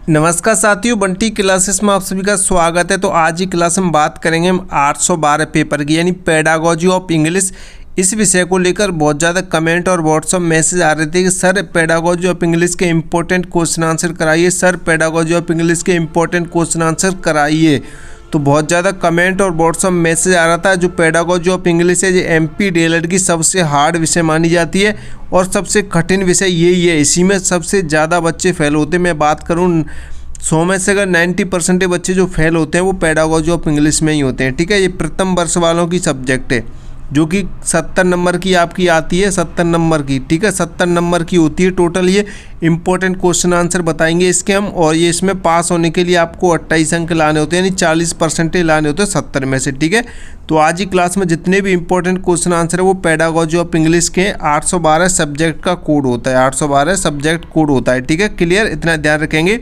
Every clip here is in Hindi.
नमस्कार साथियों, बंटी क्लासेस में आप सभी का स्वागत है। तो आज की क्लास में बात करेंगे हम 812 पेपर की यानी पेडागोजी ऑफ इंग्लिश। इस विषय को लेकर बहुत ज़्यादा कमेंट और व्हाट्सअप मैसेज आ रहे थे कि सर पेडागोजी ऑफ इंग्लिश के इंपॉर्टेंट क्वेश्चन आंसर कराइए, सर पेडागोजी ऑफ इंग्लिश के इंपॉर्टेंट क्वेश्चन आंसर कराइए। तो बहुत ज़्यादा कमेंट और व्हाट्सअप मैसेज आ रहा था। जो पेडागोजी ऑफ इंग्लिश है ये एमपी डीएलएड की सबसे हार्ड विषय मानी जाती है और सबसे कठिन विषय यही है। इसी में सबसे ज़्यादा बच्चे फेल होते हैं। मैं बात करूँ 100 में से अगर 90% बच्चे जो फेल होते हैं वो पेडागोजी ऑफ इंग्लिश में ही होते हैं। ठीक है, ये प्रथम वर्ष वालों की सब्जेक्ट है जो कि 70 नंबर की आपकी आती है, 70 नंबर की। ठीक है, 70 नंबर की होती है टोटल। ये इंपॉर्टेंट क्वेश्चन आंसर बताएंगे इसके हम, और ये इसमें पास होने के लिए आपको 28 अंक लाने होते हैं, यानी 40% लाने होते हैं 70 में से। ठीक है, तो आज की क्लास में जितने भी इंपॉर्टेंट क्वेश्चन आंसर है वो पेडागोजी ऑफ इंग्लिश के 812 सब्जेक्ट का कोड होता है, 812 सब्जेक्ट कोड होता है। ठीक है, क्लियर, इतना ध्यान रखेंगे।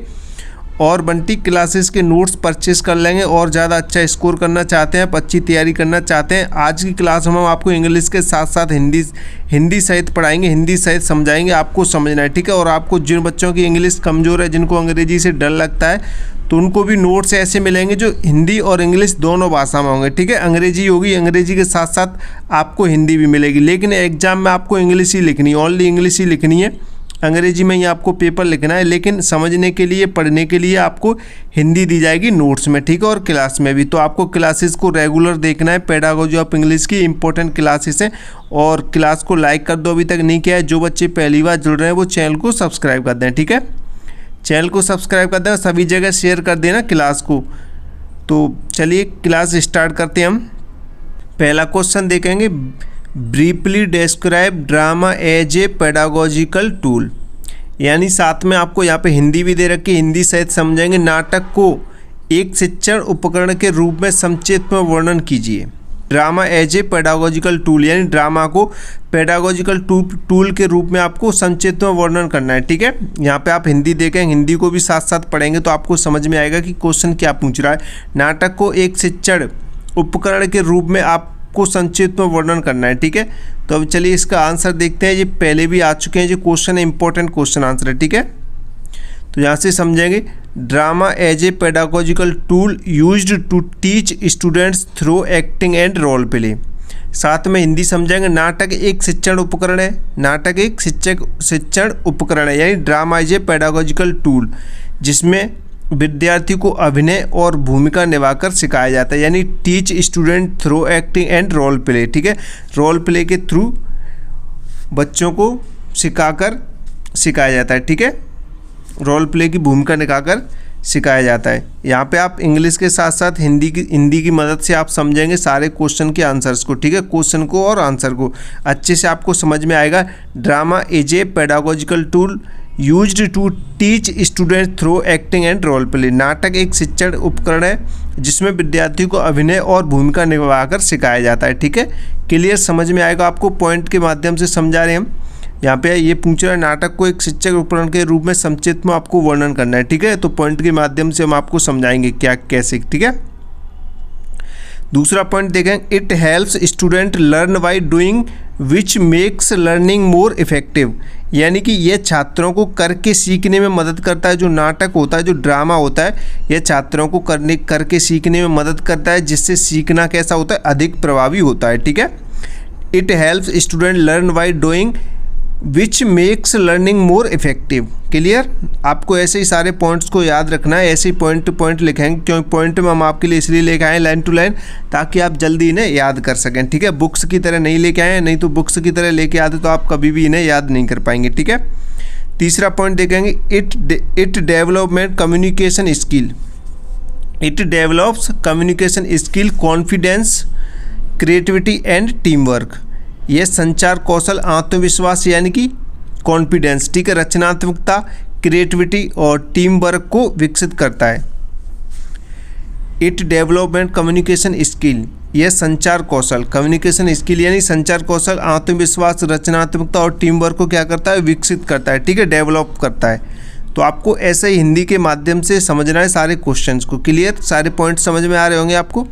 और बंटी क्लासेस के नोट्स परचेस कर लेंगे और ज़्यादा अच्छा स्कोर करना चाहते हैं, अच्छी तैयारी करना चाहते हैं। आज की क्लास में हम आपको इंग्लिश के साथ साथ हिंदी सहित पढ़ाएंगे, हिंदी सहित समझाएंगे, आपको समझना है। ठीक है, और आपको जिन बच्चों की इंग्लिश कमज़ोर है, जिनको अंग्रेजी से डर लगता है, तो उनको भी नोट्स ऐसे मिलेंगे जो हिंदी और इंग्लिश दोनों भाषा में होंगे। ठीक है, अंग्रेजी होगी, अंग्रेजी के साथ साथ आपको हिंदी भी मिलेगी, लेकिन एग्जाम में आपको इंग्लिश ही लिखनी है, ओनली इंग्लिश ही लिखनी है। अंग्रेजी में ही आपको पेपर लिखना है, लेकिन समझने के लिए, पढ़ने के लिए आपको हिंदी दी जाएगी नोट्स में। ठीक है, और क्लास में भी। तो आपको क्लासेस को रेगुलर देखना है। पेडागोजी ऑफ इंग्लिश की इंपॉर्टेंट क्लासेस हैं और क्लास को लाइक कर दो, अभी तक नहीं किया है। जो बच्चे पहली बार जुड़ रहे हैं वो चैनल को सब्सक्राइब कर दें। ठीक है, चैनल को सब्सक्राइब कर दें, सभी जगह शेयर कर देना क्लास को। तो चलिए क्लास स्टार्ट करते हैं हम। पहला क्वेश्चन देखेंगे, briefly describe drama as a pedagogical tool. यानी साथ में आपको यहाँ पे हिंदी भी दे रखी, हिंदी सहित समझेंगे। नाटक को एक शिक्षण उपकरण के रूप में संक्षिप्त में वर्णन कीजिए। Drama as a pedagogical tool, यानी ड्रामा को पेडागोजिकल टूल के रूप में आपको संक्षिप्त में वर्णन करना है। ठीक है, यहाँ पे आप हिंदी देखें, हिंदी को भी साथ साथ पढ़ेंगे तो आपको समझ में आएगा कि क्वेश्चन क्या पूछ रहा है। नाटक को एक शिक्षण उपकरण के रूप में आपको संक्षिप्त में वर्णन करना है। ठीक है, तो अब चलिए इसका आंसर देखते हैं। ये पहले भी आ चुके हैं, जो क्वेश्चन है इंपॉर्टेंट क्वेश्चन आंसर है। ठीक है, तो यहाँ से समझेंगे, drama as a pedagogical tool used to teach students through acting and role play. साथ में हिंदी समझेंगे, नाटक एक शिक्षण उपकरण है, नाटक एक शिक्षण उपकरण है, यानी drama as a pedagogical tool, जिसमें विद्यार्थी को अभिनय और भूमिका निभाकर सिखाया जाता है, यानी teach student through acting and role play. ठीक है, रोल प्ले के थ्रू बच्चों को सिखाया जाता है। ठीक है, रोल प्ले की भूमिका निभाकर सिखाया जाता है। यहाँ पे आप इंग्लिश के साथ साथ हिंदी की मदद से आप समझेंगे सारे क्वेश्चन के आंसर्स को। ठीक है, क्वेश्चन को और आंसर को अच्छे से आपको समझ में आएगा। Drama as a pedagogical tool used to teach student through acting and role play. नाटक एक शिक्षण उपकरण है जिसमें विद्यार्थी को अभिनय और भूमिका निभाकर सिखाया जाता है। ठीक है, क्लियर, समझ में आएगा आपको। पॉइंट के माध्यम से समझा रहे हैं हम। यहाँ पे ये पूछ रहा है, नाटक को एक शिक्षक उपकरण के रूप में संक्षिप्त में आपको वर्णन करना है। ठीक है, तो पॉइंट के माध्यम से हम आपको समझाएंगे क्या कैसे। ठीक है, दूसरा पॉइंट देखें, it helps student learn by doing which makes learning more effective. यानी कि यह छात्रों को करके सीखने में मदद करता है। जो नाटक होता है, जो ड्रामा होता है, यह छात्रों को करके सीखने में मदद करता है, जिससे सीखना कैसा होता है, अधिक प्रभावी होता है। ठीक है, it helps student learn by doing which makes learning more effective. Clear, आपको ऐसे ही सारे पॉइंट्स को याद रखना है, ऐसे ही पॉइंट लिखेंगे, क्योंकि पॉइंट में हम आपके लिए इसलिए लेके आए लाइन टू लाइन, ताकि आप जल्दी इन्हें याद कर सकें। ठीक है, बुक्स की तरह नहीं लेके आए, नहीं तो बुक्स की तरह लेके आते तो आप कभी भी इन्हें याद नहीं कर पाएंगे। ठीक है, तीसरा पॉइंट देखेंगे, it development communication skill. It develops communication skill, confidence, creativity and team work. यह संचार कौशल, आत्मविश्वास यानी कि कॉन्फिडेंस, ठीक है, रचनात्मकता, क्रिएटिविटी और टीम वर्क को विकसित करता है। इट डेवलपमेंट कम्युनिकेशन स्किल, यह संचार कौशल, कम्युनिकेशन स्किल यानी संचार कौशल, आत्मविश्वास, रचनात्मकता और टीम वर्क को क्या करता है, विकसित करता है। ठीक है, डेवलप करता है। तो आपको ऐसे ही हिंदी के माध्यम से समझना है सारे क्वेश्चंस को। क्लियर, सारे पॉइंट समझ में आ रहे होंगे आपको।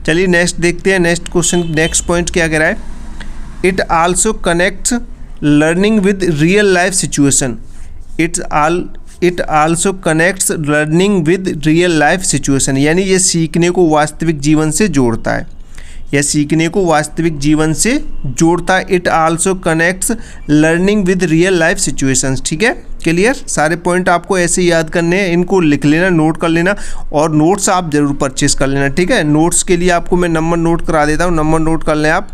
चलिए नेक्स्ट देखते हैं, नेक्स्ट क्वेश्चन, नेक्स्ट पॉइंट क्या कह रहा है। It also connects learning with real life situation. It also connects learning with real life situation, यानी ये सीखने को वास्तविक जीवन से जोड़ता है, यह सीखने को वास्तविक जीवन से जोड़ता है। It also connects learning with real life situations. ठीक है, क्लियर। सारे पॉइंट आपको ऐसे याद करने हैं, इनको लिख लेना, नोट कर लेना, और नोट्स आप जरूर परचेस कर लेना। ठीक है, नोट्स के लिए आपको मैं नंबर नोट करा देता हूँ, नंबर नोट कर लें आप।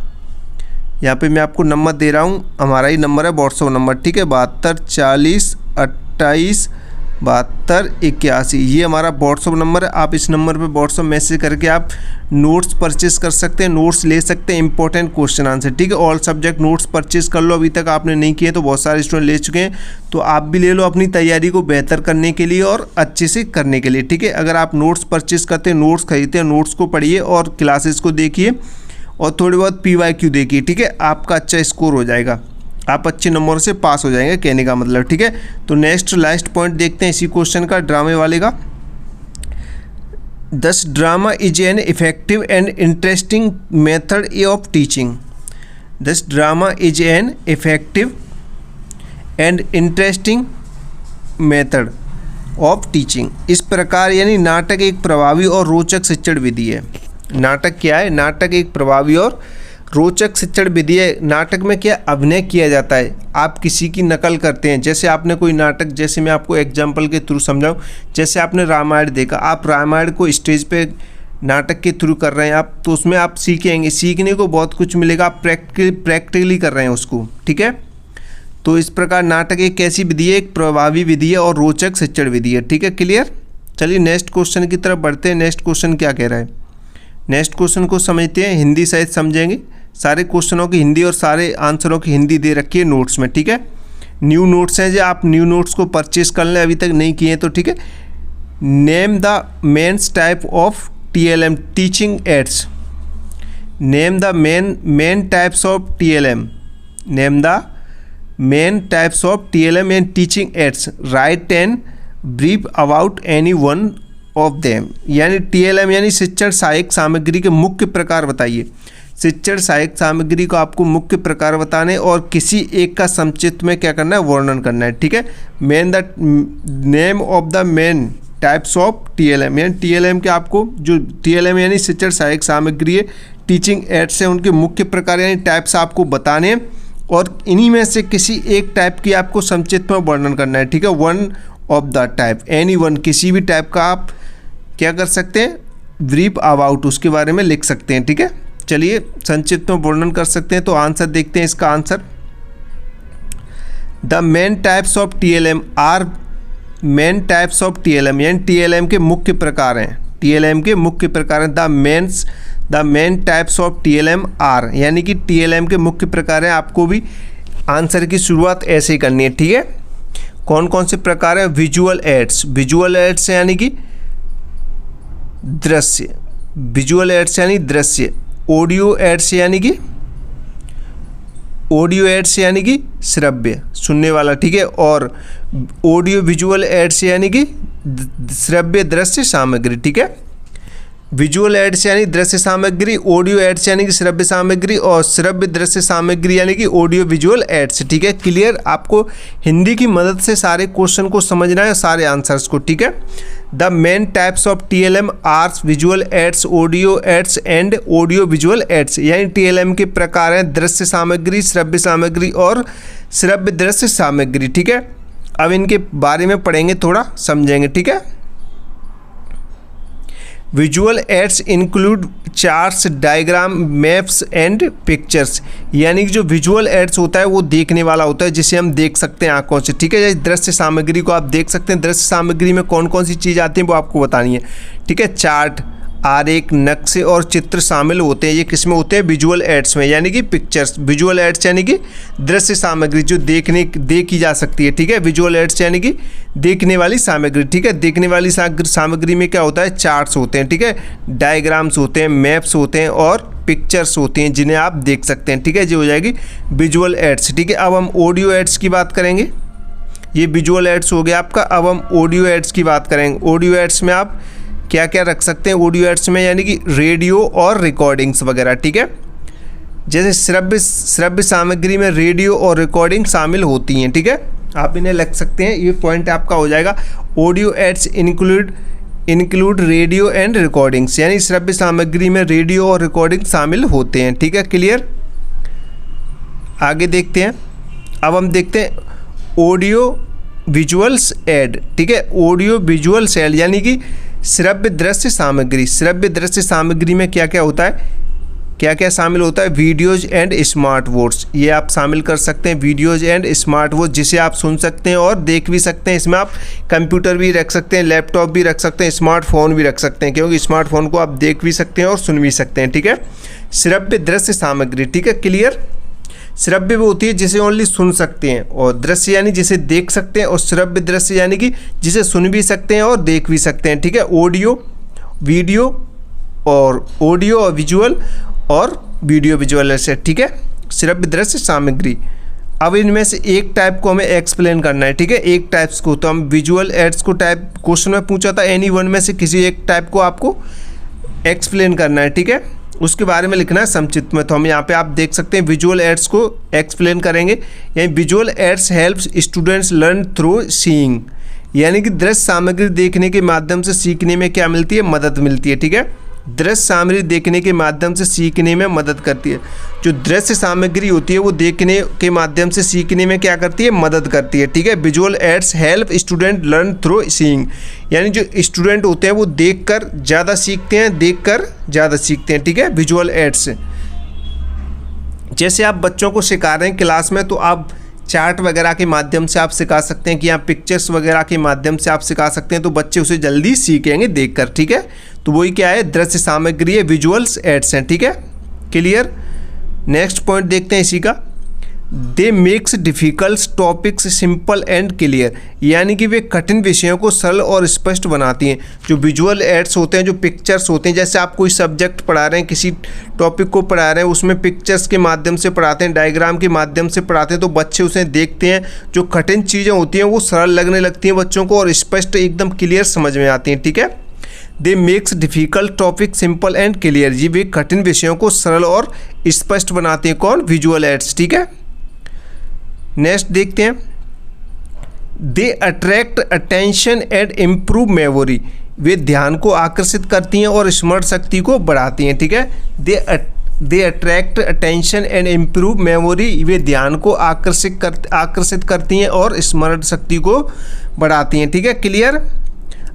यहाँ पे मैं आपको नंबर दे रहा हूँ, हमारा ही नंबर है व्हाट्सएप नंबर। ठीक है, 72 40 28 72 81, ये हमारा व्हाट्सएप नंबर है। आप इस नंबर पे व्हाट्सएप मैसेज करके आप नोट्स परचेस कर सकते हैं, नोट्स ले सकते हैं, इंपॉर्टेंट क्वेश्चन आंसर। ठीक है, ऑल सब्जेक्ट नोट्स परचेस कर लो, अभी तक आपने नहीं किए तो बहुत सारे स्टूडेंट ले चुके हैं, तो आप भी ले लो अपनी तैयारी को बेहतर करने के लिए और अच्छे से करने के लिए। ठीक है, अगर आप नोट्स परचेस करते हैं, नोट्स खरीदते हैं, नोट्स को पढ़िए और क्लासेस को देखिए और थोड़ी बहुत PYQ देखिए। ठीक है, आपका अच्छा स्कोर हो जाएगा, आप अच्छे नंबर से पास हो जाएंगे, कहने का मतलब। ठीक है, तो नेक्स्ट लास्ट पॉइंट देखते हैं इसी क्वेश्चन का, ड्रामे वाले का। This drama is an effective and interesting method of teaching. This drama is an effective and interesting method of teaching. इस प्रकार यानी नाटक एक प्रभावी और रोचक शिक्षण विधि है। नाटक क्या है? नाटक एक प्रभावी और रोचक शिक्षण विधि है। नाटक में क्या अभिनय किया जाता है, आप किसी की नकल करते हैं। जैसे आपने कोई नाटक, जैसे मैं आपको एग्जांपल के थ्रू समझाऊं, जैसे आपने रामायण देखा, आप रामायण को स्टेज पे नाटक के थ्रू कर रहे हैं आप, तो उसमें आप सीखेंगे, सीखने को बहुत कुछ मिलेगा, आप प्रैक्टिकली कर रहे हैं उसको। ठीक है, तो इस प्रकार नाटक एक कैसी विधि है? एक प्रभावी विधि है और रोचक शिक्षण विधि है। ठीक है, क्लियर। चलिए नेक्स्ट क्वेश्चन की तरफ बढ़ते हैं। नेक्स्ट क्वेश्चन क्या कह रहा है? नेक्स्ट क्वेश्चन को समझते हैं, हिंदी सहित समझेंगे। सारे क्वेश्चनों की हिंदी और सारे आंसरों की हिंदी दे रखी है नोट्स में। ठीक है, न्यू नोट्स हैं जो आप न्यू नोट्स को परचेस कर लें, अभी तक नहीं किए हैं तो। ठीक है, name the mens type of TLM teaching aids. Name the main types of TLM। Name the main types of TLM and teaching aids. Write and brief about any one of them. यानी TLM यानी शिक्षण सहायक सामग्री के मुख्य प्रकार बताइए। शिक्षण सहायक सामग्री को आपको मुख्य प्रकार बताने और किसी एक का संक्षिप्त में क्या करना है? वर्णन करना है। ठीक है, name of the main types of TLM। यानी TLM के आपको जो TLM यानी शिक्षण सहायक सामग्री है, टीचिंग एड्स है, उनके मुख्य प्रकार यानी टाइप्स आपको बताने हैं और इन्हीं में से किसी एक टाइप की आपको संक्षिप्त में वर्णन करना है। ठीक है, one of the type, any one, किसी भी टाइप का आप क्या कर सकते हैं? ब्रीफ अबाउट, उसके बारे में लिख सकते हैं। ठीक है, चलिए संक्षिप्त में वर्णन कर सकते हैं। तो आंसर देखते हैं इसका answer. The main types of TLM are, main types of TLM यानी TLM के मुख्य प्रकार हैं। TLM के मुख्य प्रकार हैं। The main types of TLM are, यानी कि TLM के मुख्य प्रकार हैं। आपको भी आंसर की शुरुआत ऐसे ही करनी है। ठीक है, कौन कौन से प्रकार हैं? Visual aids. विजुअल एड्स यानी कि दृश्य, विजुअल एड्स यानी दृश्य। ऑडियो एड्स यानी कि श्रव्य, सुनने वाला। ठीक है, और ऑडियो विजुअल एड्स यानी कि श्रव्य दृश्य सामग्री। ठीक है, विजुअल एड्स यानी दृश्य सामग्री, ऑडियो एड्स यानी कि श्रव्य सामग्री, और श्रव्य दृश्य सामग्री यानी कि ऑडियो विजुअल एड्स। ठीक है, क्लियर। आपको हिंदी की मदद से सारे क्वेश्चन को समझना है, सारे आंसर्स को। ठीक है, the main types of TLM are visual aids, audio aids and audio visual aids. यानी TLM के प्रकार हैं दृश्य सामग्री, श्रव्य सामग्री और श्रव्य दृश्य सामग्री। ठीक है, अब इनके बारे में पढ़ेंगे, थोड़ा समझेंगे। ठीक है, visual aids include charts, diagram, maps and pictures. यानी कि जो विजुअल एड्स होता है वो देखने वाला होता है, जिसे हम देख सकते हैं आंखों से। ठीक है, दृश्य सामग्री को आप देख सकते हैं। दृश्य सामग्री में कौन कौन सी चीज़ आती हैं वो आपको बतानी है। ठीक है, चार्ट, आरेख, नक्शे और चित्र शामिल होते हैं। ये किस में होते हैं? विजुअल एड्स में, यानी कि पिक्चर्स। विजुअल एड्स यानी कि दृश्य सामग्री जो देखी जा सकती है। ठीक है, विजुअल एड्स यानी कि देखने वाली सामग्री। ठीक है, देखने वाली सामग्री में क्या होता है? चार्ट्स होते हैं। ठीक है, डायग्राम्स होते हैं, मैप्स होते हैं और पिक्चर्स होती हैं जिन्हें आप देख सकते हैं। ठीक है, जो हो जाएगी विजुअल एड्स। ठीक है, अब हम ऑडियो एड्स की बात करेंगे। ये विजुअल एड्स हो गया आपका। अब हम ऑडियो एड्स की बात करेंगे। ऑडियो एड्स में आप क्या क्या रख सकते हैं ऑडियो एड्स में? यानी कि रेडियो और रिकॉर्डिंग्स वगैरह। ठीक है, जैसे श्रव्य सामग्री में रेडियो और रिकॉर्डिंग शामिल होती हैं। ठीक है, आप इन्हें लिख सकते हैं, ये पॉइंट आपका हो जाएगा। Audio aids include radio and recordings, यानी श्रव्य सामग्री में रेडियो और रिकॉर्डिंग शामिल होते हैं। ठीक है, क्लियर। आगे देखते हैं। अब हम देखते हैं ऑडियो विजुअल्स एड। ठीक है, ऑडियो विजुअल्स एड यानी कि श्रव्य दृश्य सामग्री। श्रव्य दृश्य सामग्री में क्या क्या होता है, क्या क्या शामिल होता है? वीडियोज़ एंड स्मार्ट वॉच, ये आप शामिल कर सकते हैं। वीडियोज़ एंड स्मार्ट वॉच जिसे आप सुन सकते हैं और देख भी सकते हैं। इसमें आप कंप्यूटर भी रख सकते हैं, लैपटॉप भी रख सकते हैं, स्मार्टफोन भी रख सकते हैं, क्योंकि स्मार्टफोन को आप देख भी सकते हैं और सुन भी सकते हैं। ठीक है, श्रव्य दृश्य सामग्री। ठीक है, क्लियर। श्रव्य वो होती है जिसे ओनली सुन सकते हैं, और दृश्य यानी जिसे देख सकते हैं, और श्रव्य दृश्य यानी कि जिसे सुन भी सकते हैं और देख भी सकते हैं। ठीक है, ऑडियो वीडियो और ऑडियो और विजुअल और वीडियो विजुअल ऐसे। ठीक है, श्रव्य दृश्य सामग्री। अब इनमें से एक टाइप को हमें एक्सप्लेन करना है। ठीक है, एक टाइप्स को, तो हम विजुअल एड्स को टाइप क्वेश्चन में पूछा था, एनी वन में से किसी एक टाइप को आपको एक्सप्लेन करना है। ठीक है, उसके बारे में लिखना है संक्षिप्त में। तो हम यहाँ पे आप देख सकते हैं विजुअल एड्स को एक्सप्लेन करेंगे। यानी visual aids helps students learn through seeing, यानी कि दृश्य सामग्री देखने के माध्यम से सीखने में क्या मिलती है? मदद मिलती है। ठीक है, दृश्य सामग्री देखने के माध्यम से सीखने में मदद करती है। जो दृश्य सामग्री होती है वो देखने के माध्यम से सीखने में क्या करती है? मदद करती है। ठीक है, visual aids help student learn through seeing, यानी जो स्टूडेंट होते हैं वो देखकर ज़्यादा सीखते हैं, देखकर ज़्यादा सीखते हैं। ठीक है, विजुअल एड्स जैसे आप बच्चों को सिखा रहे हैं क्लास में, तो आप चार्ट वगैरह के माध्यम से आप सिखा सकते हैं, कि यहाँ पिक्चर्स वगैरह के माध्यम से आप सिखा सकते हैं, तो बच्चे उसे जल्दी सीखेंगे देखकर। ठीक है, तो वही क्या है? दृश्य सामग्री है, विजुअल्स एड्स हैं। ठीक है, क्लियर। नेक्स्ट पॉइंट देखते हैं इसी का। दे makes difficult topics simple and clear, यानी कि वे कठिन विषयों को सरल और स्पष्ट बनाती हैं। जो विजुअल एड्स होते हैं, जो पिक्चर्स होते हैं, जैसे आप कोई सब्जेक्ट पढ़ा रहे हैं, किसी टॉपिक को पढ़ा रहे हैं, उसमें पिक्चर्स के माध्यम से पढ़ाते हैं, डायग्राम के माध्यम से पढ़ाते हैं, तो बच्चे उसे देखते हैं। जो कठिन चीज़ें होती हैं वो सरल लगने लगती हैं बच्चों को, और स्पष्ट एकदम क्लियर समझ में आती हैं। ठीक है, दे makes difficult topic simple and clear, ये वे कठिन विषयों को सरल और स्पष्ट बनाते हैं। कौन? Visual aids. ठीक है, नेक्स्ट देखते हैं। They attract attention and improve memory, वे ध्यान को आकर्षित करती हैं और स्मरण शक्ति को बढ़ाती हैं। ठीक है, they attract attention and improve memory, वे ध्यान को आकर्षित करती हैं और स्मरण शक्ति को बढ़ाती हैं। ठीक है, क्लियर।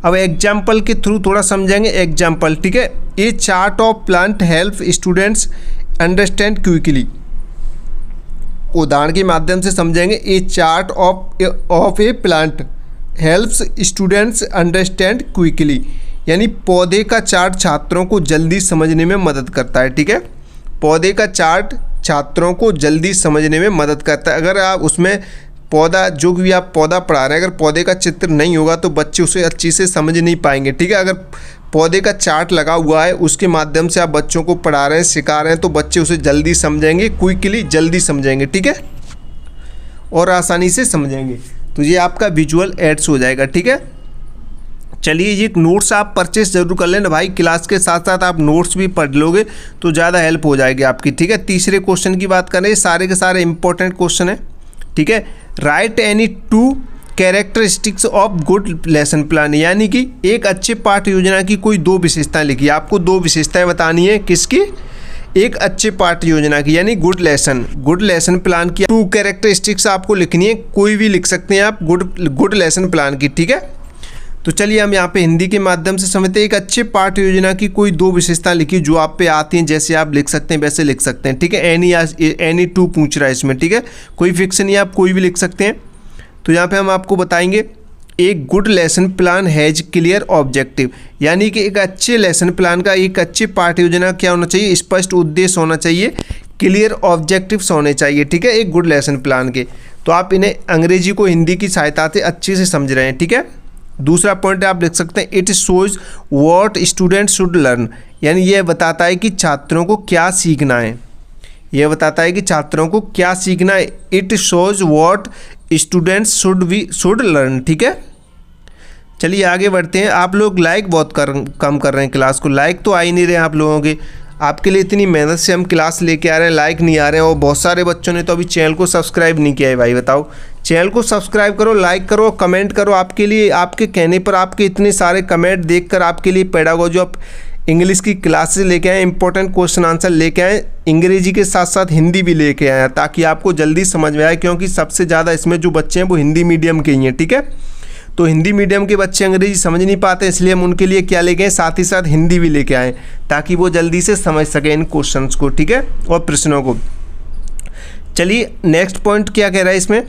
अब एग्जाम्पल के थ्रू थोड़ा समझेंगे। एग्जाम्पल, ठीक है, a chart of plant help students understand quickly, उदाहरण के माध्यम से समझेंगे। A chart of a plant helps students understand quickly, यानी पौधे का चार्ट छात्रों को जल्दी समझने में मदद करता है। ठीक है, पौधे का चार्ट छात्रों को जल्दी समझने में मदद करता है। अगर आप उसमें पौधा, जो भी आप पौधा पढ़ा रहे हैं, अगर पौधे का चित्र नहीं होगा तो बच्चे उसे अच्छी से समझ नहीं पाएंगे। ठीक है, अगर पौधे का चार्ट लगा हुआ है, उसके माध्यम से आप बच्चों को पढ़ा रहे हैं, सिखा रहे हैं, तो बच्चे उसे जल्दी समझेंगे, क्विकली जल्दी समझेंगे। ठीक है, और आसानी से समझेंगे। तो ये आपका विजुअल एड्स हो जाएगा। ठीक है, चलिए ये नोट्स आप परचेस जरूर कर लेना भाई, क्लास के साथ साथ आप नोट्स भी पढ़ लोगे तो ज़्यादा हेल्प हो जाएगी आपकी। ठीक है, तीसरे क्वेश्चन की बात करें, सारे के सारे इंपॉर्टेंट क्वेश्चन है। ठीक है, write any 2 characteristics of good lesson plan, यानी कि एक अच्छे पाठ योजना की कोई 2 विशेषताएं लिखी। आपको 2 विशेषताएं बतानी है, किसकी? एक अच्छे पाठ योजना की, यानी गुड लेसन प्लान की 2 कैरेक्टरिस्टिक्स आपको लिखनी है। कोई भी लिख सकते हैं आप गुड लेसन प्लान की। ठीक है, तो चलिए हम यहाँ पे हिंदी के माध्यम से समझते हैं। एक अच्छे पाठ योजना की कोई 2 विशेषता लिखी जो आप पे आती हैं, जैसे आप लिख सकते हैं वैसे लिख सकते हैं। ठीक है, एनी 2 पूछ रहा है इसमें। ठीक है, कोई फिक्स नहीं है, आप कोई भी लिख सकते हैं। तो यहाँ पे हम आपको बताएंगे, एक good lesson plan has clear objective, यानी कि एक अच्छे लेसन प्लान का, एक अच्छे पाठ योजना क्या होना चाहिए? स्पष्ट उद्देश्य होना चाहिए, क्लियर ऑब्जेक्टिव्स होने चाहिए। ठीक है, एक गुड लेसन प्लान के। तो आप इन्हें अंग्रेजी को हिंदी की सहायता से अच्छे से समझ रहे हैं। ठीक है, दूसरा पॉइंट आप लिख सकते हैं, it shows what student should learn, यानी यह बताता है कि छात्रों को क्या सीखना है। यह बताता है कि छात्रों को क्या सीखना है। It shows what students should learn. ठीक है, चलिए आगे बढ़ते हैं। आप लोग लाइक बहुत कम कर रहे हैं क्लास को, लाइक तो आ ही नहीं रहे आप लोगों के। आपके लिए इतनी मेहनत से हम क्लास लेके आ रहे हैं, लाइक नहीं आ रहे हैं, और बहुत सारे बच्चों ने तो अभी चैनल को सब्सक्राइब नहीं किया है भाई। बताओ चैनल को सब्सक्राइब करो, लाइक करो, कमेंट करो। आपके लिए, आपके कहने पर, आपके इतने सारे कमेंट देखकर आपके लिए पेडागोजी ऑफ इंग्लिश की क्लासेस लेके आए, इंपॉर्टेंट क्वेश्चन आंसर लेके आए, अंग्रेजी के साथ साथ हिंदी भी लेके आए ताकि आपको जल्दी समझ में आए, क्योंकि सबसे ज़्यादा इसमें जो बच्चे हैं वो हिंदी मीडियम के ही हैं। ठीक है, तो हिंदी मीडियम के बच्चे अंग्रेजी समझ नहीं पाते, इसलिए हम उनके लिए क्या लेके आए, साथ ही साथ हिंदी भी लेके आए ताकि वो जल्दी से समझ सकें इन क्वेश्चंस को। ठीक है, और प्रश्नों को। चलिए नेक्स्ट पॉइंट क्या कह रहा है इसमें,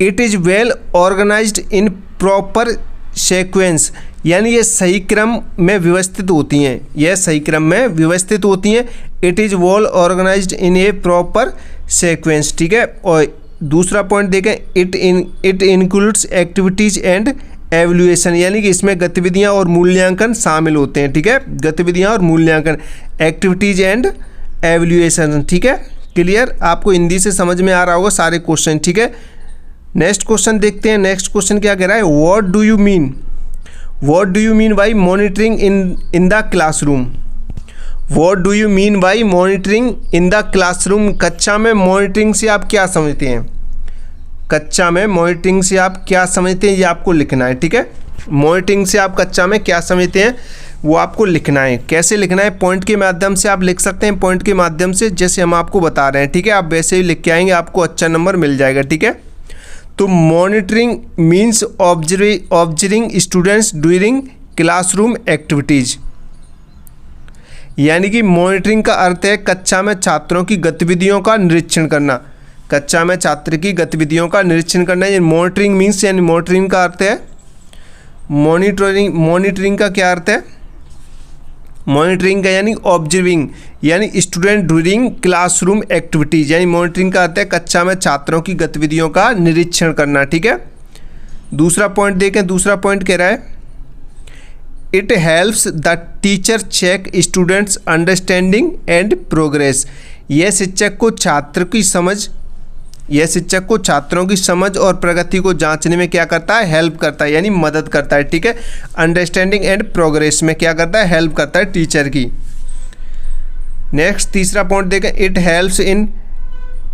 it is well organised in proper sequence, यानी ये सही क्रम में व्यवस्थित होती हैं, यह सही क्रम में व्यवस्थित होती हैं। It is well organised in a proper sequence. ठीक है, और दूसरा पॉइंट देखें, it includes activities and evaluation, यानी कि इसमें गतिविधियां और मूल्यांकन शामिल होते हैं। ठीक है, गतिविधियां और मूल्यांकन, एक्टिविटीज़ एंड एवल्यूएशन। ठीक है, क्लियर, आपको हिंदी से समझ में आ रहा होगा सारे क्वेश्चन। ठीक है, नेक्स्ट क्वेश्चन देखते हैं। नेक्स्ट क्वेश्चन क्या कह रहा है, what do you mean by monitoring in the classroom. What do you mean by monitoring in the classroom, कक्षा में मॉनिटरिंग से आप क्या समझते हैं, कक्षा में मॉनिटरिंग से आप क्या समझते हैं, ये आपको लिखना है। ठीक है, मॉनिटरिंग से आप कक्षा में क्या समझते हैं वो आपको लिखना है। कैसे लिखना है, पॉइंट के माध्यम से आप लिख सकते हैं, पॉइंट के माध्यम से जैसे हम आपको बता रहे हैं। ठीक है, आप वैसे ही लिख के आएंगे, आपको अच्छा नंबर मिल जाएगा। ठीक है, तो monitoring means observing students during classroom activities, यानी कि मॉनिटरिंग का अर्थ है कक्षा में छात्रों की गतिविधियों का निरीक्षण करना, कक्षा में छात्र की गतिविधियों का निरीक्षण करना। ये मॉनिटरिंग मीन्स, यानी मॉनिटरिंग का अर्थ है मॉनिटरिंग का क्या अर्थ है, मॉनिटरिंग का यानी ऑब्जर्विंग, यानी स्टूडेंट ड्यूरिंग क्लासरूम एक्टिविटीज़, यानी मॉनिटरिंग का अर्थ है कक्षा में छात्रों की गतिविधियों का निरीक्षण करना। ठीक है, दूसरा पॉइंट देखें, दूसरा पॉइंट कह रहा है, it helps the teacher check students understanding and progress, यह शिक्षक को छात्रों की समझ और प्रगति को जांचने में क्या करता है, हेल्प करता है, यानी मदद करता है। ठीक है, अंडरस्टैंडिंग एंड प्रोग्रेस में क्या करता है, हेल्प करता है टीचर की। नेक्स्ट तीसरा पॉइंट देखें, it helps in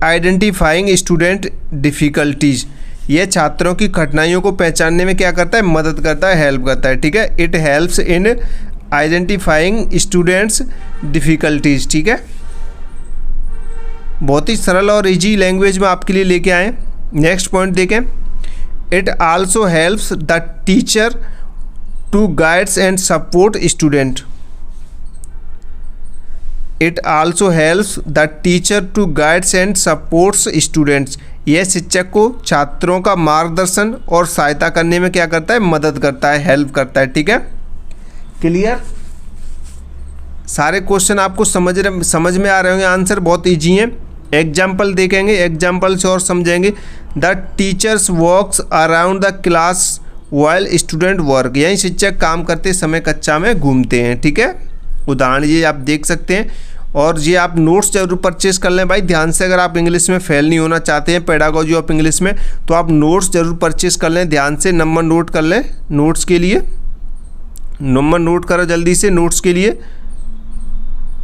identifying student difficulties, यह छात्रों की कठिनाइयों को पहचानने में क्या करता है, मदद करता है, हेल्प करता है। ठीक है, it helps in identifying students difficulties. ठीक है, बहुत ही सरल और इजी लैंग्वेज में आपके लिए लेके आए। नेक्स्ट पॉइंट देखें, it also helps the teacher to guides and support student, it also helps the teacher to guides and supports students, यह शिक्षक को छात्रों का मार्गदर्शन और सहायता करने में क्या करता है, मदद करता है, हेल्प करता है। ठीक है, क्लियर, सारे क्वेश्चन आपको समझ में आ रहे होंगे, आंसर बहुत इजी हैं। एग्जाम्पल देखेंगे, एग्जाम्पल से और समझेंगे। The teachers walks around the class while student work, यानी शिक्षक काम करते समय कक्षा में घूमते हैं। ठीक है, उदाहरण ये आप देख सकते हैं, और ये आप नोट्स जरूर परचेज कर लें भाई ध्यान से। अगर आप इंग्लिश में फेल नहीं होना चाहते हैं पेडागोजी ऑफ इंग्लिश में, तो आप नोट्स जरूर परचेज कर लें ध्यान से। नंबर नोट कर लें नोट्स के लिए, नंबर नोट करो जल्दी से नोट्स के लिए,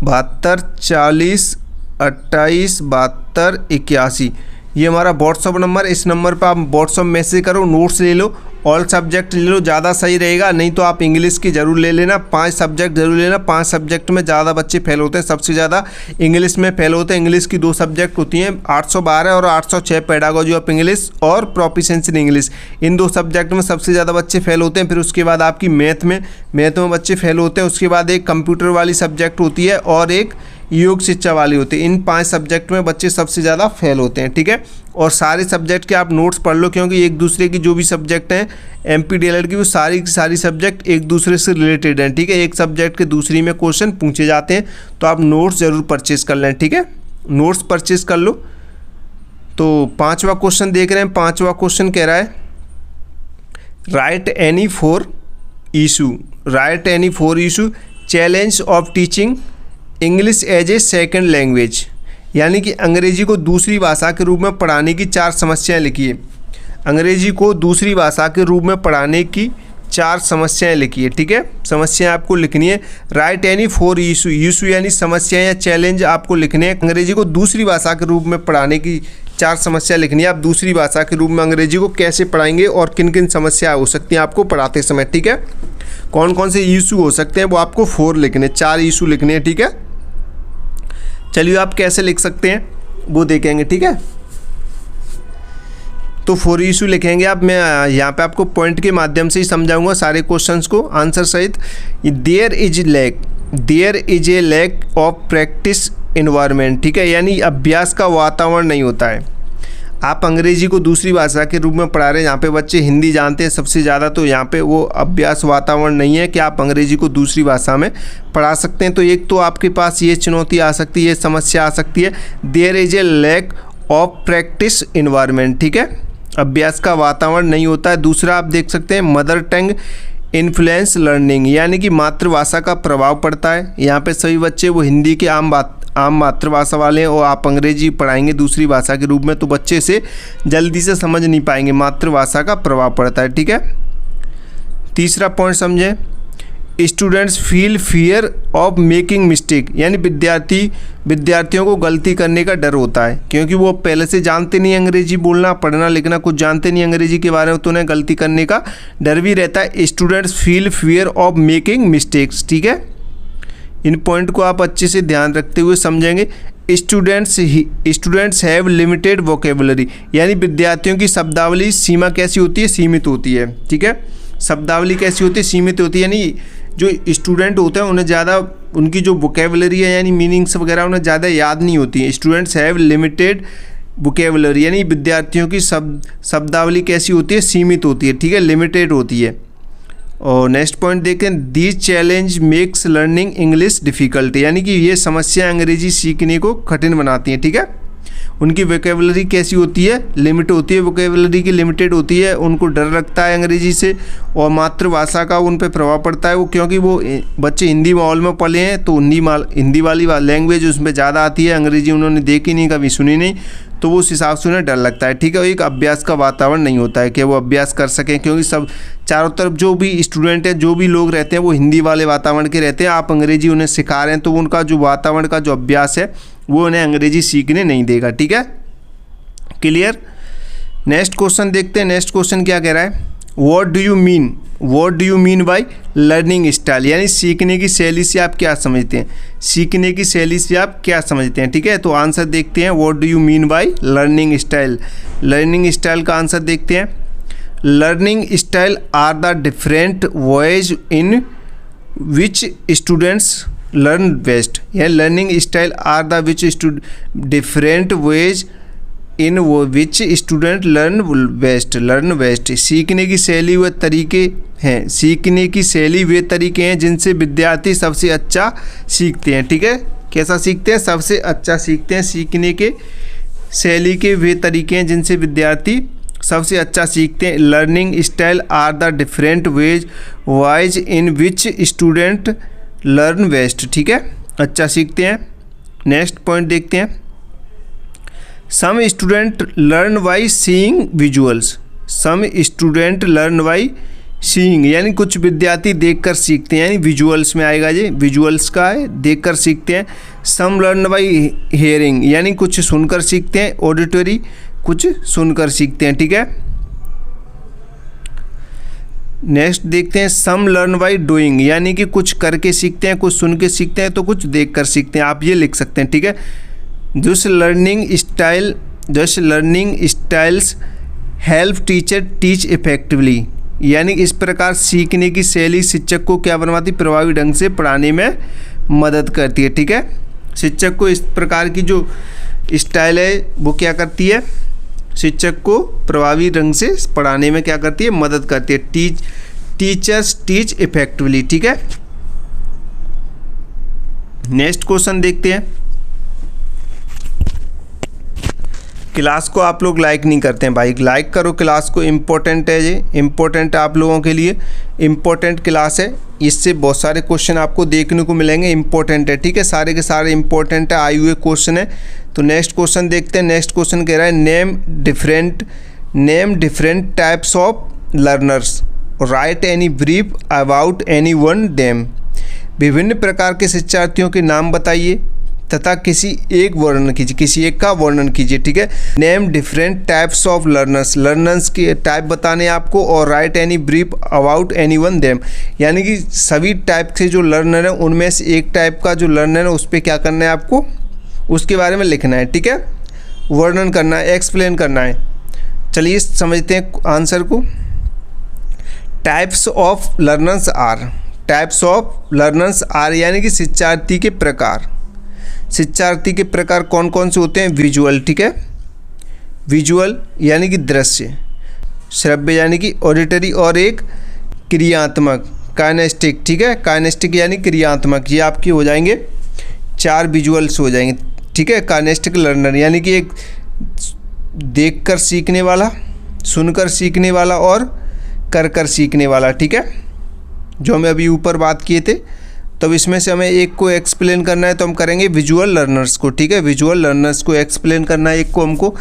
72 40 28 72 81, ये हमारा व्हाट्सअप नंबर। इस नंबर पर आप व्हाट्सअप मैसेज करो, नोट्स ले लो, ऑल सब्जेक्ट ले लो, ज़्यादा सही रहेगा। नहीं तो आप इंग्लिश की ज़रूर ले लेना, 5 सब्जेक्ट जरूर लेना। 5 सब्जेक्ट में ज़्यादा बच्चे फेल होते हैं, सबसे ज़्यादा इंग्लिश में फेल होते हैं। इंग्लिश की 2 सब्जेक्ट होती हैं, 812 और 806, पेडागोजी ऑफ इंग्लिश और proficiency in English. In 2 subject में सबसे ज़्यादा बच्चे फेल होते हैं। फिर उसके बाद आपकी मैथ में बच्चे फेल होते हैं। उसके बाद एक कंप्यूटर वाली सब्जेक्ट होती है और एक योग शिक्षा वाली होती है। इन 5 सब्जेक्ट में बच्चे सबसे ज़्यादा फेल होते हैं। ठीक है, और सारे सब्जेक्ट के आप नोट्स पढ़ लो, क्योंकि एक दूसरे की जो भी सब्जेक्ट हैं MPDLED की, वो सारी सब्जेक्ट एक दूसरे से रिलेटेड हैं। ठीक है, एक सब्जेक्ट के दूसरी में क्वेश्चन पूछे जाते हैं, तो आप नोट्स ज़रूर परचेज कर लें। ठीक है, नोट्स परचेज कर लो। तो 5वां क्वेश्चन देख रहे हैं। 5वां क्वेश्चन कह रहा है, write any four issue challenge of teaching English as a second language, यानी कि अंग्रेजी को दूसरी भाषा के रूप में पढ़ाने की 4 समस्याएं लिखिए। अंग्रेजी को दूसरी भाषा के रूप में पढ़ाने की 4 समस्याएं लिखिए। ठीक है, समस्याएं आपको लिखनी है। राइट एनी 4 इशू यानी समस्याएं या चैलेंज आपको लिखने हैं। अंग्रेजी को दूसरी भाषा के रूप में पढ़ाने की 4 समस्या लिखनी है। आप दूसरी भाषा के रूप में अंग्रेजी को कैसे पढ़ाएंगे और किन किन समस्या हो सकती हैं आपको पढ़ाते समय, ठीक है। कौन कौन से इशू हो सकते हैं वो आपको 4 लिखने, 4 इशू लिखने हैं, ठीक है। चलिए आप कैसे लिख सकते हैं वो देखेंगे, ठीक है। तो 4 इशू लिखेंगे आप। मैं यहाँ पे आपको पॉइंट के माध्यम से ही समझाऊंगा सारे क्वेश्चंस को आंसर सहित। There is a lack of practice environment, ठीक है, यानी अभ्यास का वातावरण नहीं होता है। आप अंग्रेजी को दूसरी भाषा के रूप में पढ़ा रहे हैं, यहाँ पे बच्चे हिंदी जानते हैं सबसे ज़्यादा, तो यहाँ पे वो अभ्यास वातावरण नहीं है कि आप अंग्रेजी को दूसरी भाषा में पढ़ा सकते हैं। तो एक तो आपके पास ये चुनौती आ सकती है, ये समस्या आ सकती है, there is a lack of practice environment, ठीक है, अभ्यास का वातावरण नहीं होता है। दूसरा आप देख सकते हैं मदर टंग इन्फ्लुएंस लर्निंग, यानी कि मातृभाषा का प्रभाव पड़ता है। यहाँ पे सभी बच्चे वो हिंदी के आम मातृभाषा वाले हैं और आप अंग्रेजी पढ़ाएंगे दूसरी भाषा के रूप में तो बच्चे से जल्दी से समझ नहीं पाएंगे, मातृभाषा का प्रभाव पड़ता है, ठीक है। तीसरा पॉइंट समझें, students feel fear of making mistake, यानी विद्यार्थियों को गलती करने का डर होता है क्योंकि वो पहले से जानते नहीं अंग्रेजी बोलना पढ़ना लिखना, कुछ जानते नहीं अंग्रेजी के बारे में, तो उन्हें गलती करने का डर भी रहता है। Students feel fear of making mistakes, ठीक है। इन पॉइंट को आप अच्छे से ध्यान रखते हुए समझेंगे। स्टूडेंट्स हैव लिमिटेड वोकेबुलरी, यानी विद्यार्थियों की शब्दावली सीमा कैसी होती है, सीमित होती है, ठीक है। शब्दावली कैसी होती है, सीमित होती है, यानी जो स्टूडेंट होते हैं उन्हें ज़्यादा उनकी जो वोकेबुलरी है यानी मीनिंग्स वगैरह उन्हें ज़्यादा याद नहीं होती है। स्टूडेंट्स हैव लिमिटेड वोकेबुलरी, यानी विद्यार्थियों की शब्दावली कैसी होती है, सीमित होती है, ठीक है, लिमिटेड होती है। और नेक्स्ट पॉइंट देखें, this challenge makes learning English difficult, यानी कि ये समस्या अंग्रेजी सीखने को कठिन बनाती हैं, ठीक है। उनकी वोकेबुलरी कैसी होती है, लिमिट होती है, वोकेबुलरी की लिमिटेड होती है, उनको डर लगता है अंग्रेजी से और मातृभाषा का उन पर प्रभाव पड़ता है। वो क्योंकि वो बच्चे हिंदी माहौल में पले हैं तो हिंदी वाली लैंग्वेज उसमें ज़्यादा आती है, अंग्रेजी उन्होंने देखी नहीं कभी सुनी नहीं, तो वो उस हिसाब से उन्हें डर लगता है, ठीक है। एक अभ्यास का वातावरण नहीं होता है कि वो अभ्यास कर सकें क्योंकि सब चारों तरफ जो भी स्टूडेंट हैं जो भी लोग रहते हैं वो हिंदी वाले वातावरण के रहते हैं। आप अंग्रेजी उन्हें सिखा रहे हैं तो उनका जो वातावरण का जो अभ्यास है वो उन्हें अंग्रेजी सीखने नहीं देगा, ठीक है, क्लियर। नेक्स्ट क्वेश्चन देखते हैं। नेक्स्ट क्वेश्चन क्या कह रहा है, what do you mean by learning style, यानी सीखने की शैली से आप क्या समझते हैं, सीखने की शैली से आप क्या समझते हैं, ठीक है। तो आंसर देखते हैं, what do you mean by learning style. Learning style का आंसर देखते हैं, learning style are the different ways in which students learn best, या learning style are the which different ways in which student learn best. सीखने की शैली व तरीके हैं, सीखने की शैली वे तरीके हैं जिनसे विद्यार्थी सबसे अच्छा सीखते हैं, ठीक है। कैसा सीखते हैं, सबसे अच्छा सीखते हैं। सीखने के शैली के वे तरीके हैं जिनसे विद्यार्थी सबसे अच्छा सीखते हैं। Learning style are the different ways in which student learn best, ठीक है, अच्छा सीखते हैं। नेक्स्ट पॉइंट देखते हैं, some student learn by seeing visuals, some student learn by seeing, यानी कुछ विद्यार्थी देखकर सीखते हैं, यानी विजुअल्स में आएगा ये, विजुअल्स का है, देखकर सीखते हैं। सम लर्न बाई हेयरिंग, यानी कुछ सुनकर सीखते हैं, ऑडिटरी कुछ सुनकर सीखते हैं, ठीक है। नेक्स्ट देखते हैं, सम लर्न बाई डूइंग, यानी कि कुछ करके सीखते हैं, कुछ सुन के सीखते हैं, तो कुछ देख कर सीखते हैं, आप ये लिख सकते हैं, ठीक है। This learning styles help teacher teach effectively, यानी इस प्रकार सीखने की शैली शिक्षक को क्या बनवाती, प्रभावी ढंग से पढ़ाने में मदद करती है, ठीक है। शिक्षक को इस प्रकार की जो स्टाइल है वो क्या करती है, शिक्षक को प्रभावी ढंग से पढ़ाने में क्या करती है, मदद करती है। टीचर्स टीच इफेक्टिवली, ठीक है। नेक्स्ट क्वेश्चन देखते हैं, क्लास को आप लोग लाइक नहीं करते हैं भाई, लाइक करो क्लास को, इम्पोर्टेंट है ये, इम्पोर्टेंट है आप लोगों के लिए, इम्पोर्टेंट क्लास है, इससे बहुत सारे क्वेश्चन आपको देखने को मिलेंगे, इम्पोर्टेंट है, ठीक है, सारे के सारे इम्पोर्टेंट है, आए हुए क्वेश्चन है। तो नेक्स्ट क्वेश्चन देखते हैं। नेक्स्ट क्वेश्चन कह रहा है, name different types of learners, right any brief about any one them, विभिन्न प्रकार के शिक्षार्थियों के नाम बताइए तथा किसी एक वर्णन कीजिए, किसी एक का वर्णन कीजिए। ठीक है, name different types of learners, learners के टाइप बताने हैं आपको, और right any brief about any one them, यानी कि सभी टाइप के जो लर्नर हैं उनमें से एक टाइप का जो लर्नर है उस पर क्या करना है आपको, उसके बारे में लिखना है। ठीक है, वर्णन करना है, एक्सप्लेन करना है। चलिए समझते हैं आंसर को। Types of learners are, types of learners are यानी कि शिक्षार्थी के प्रकार। शिक्षार्थी के प्रकार कौन कौन से होते हैं? विजुअल, ठीक है, विजुअल यानी कि दृश्य, श्रव्य यानी कि ऑडिटरी, और एक क्रियात्मक काइनेस्टिक। ठीक है, काइनेस्टिक यानी क्रियात्मक। ये आपके हो जाएंगे 4 विजुअल्स हो जाएंगे। ठीक है, काइनेस्टिक लर्नर यानी कि एक देखकर सीखने वाला, सुनकर सीखने वाला और कर सीखने वाला। ठीक है, जो हमें अभी ऊपर बात किए थे। तब इसमें से हमें एक को एक्सप्लेन करना है तो हम करेंगे विजुअल लर्नर्स को। ठीक है, विजुअल लर्नर्स को एक्सप्लेन करना है एक को हमको।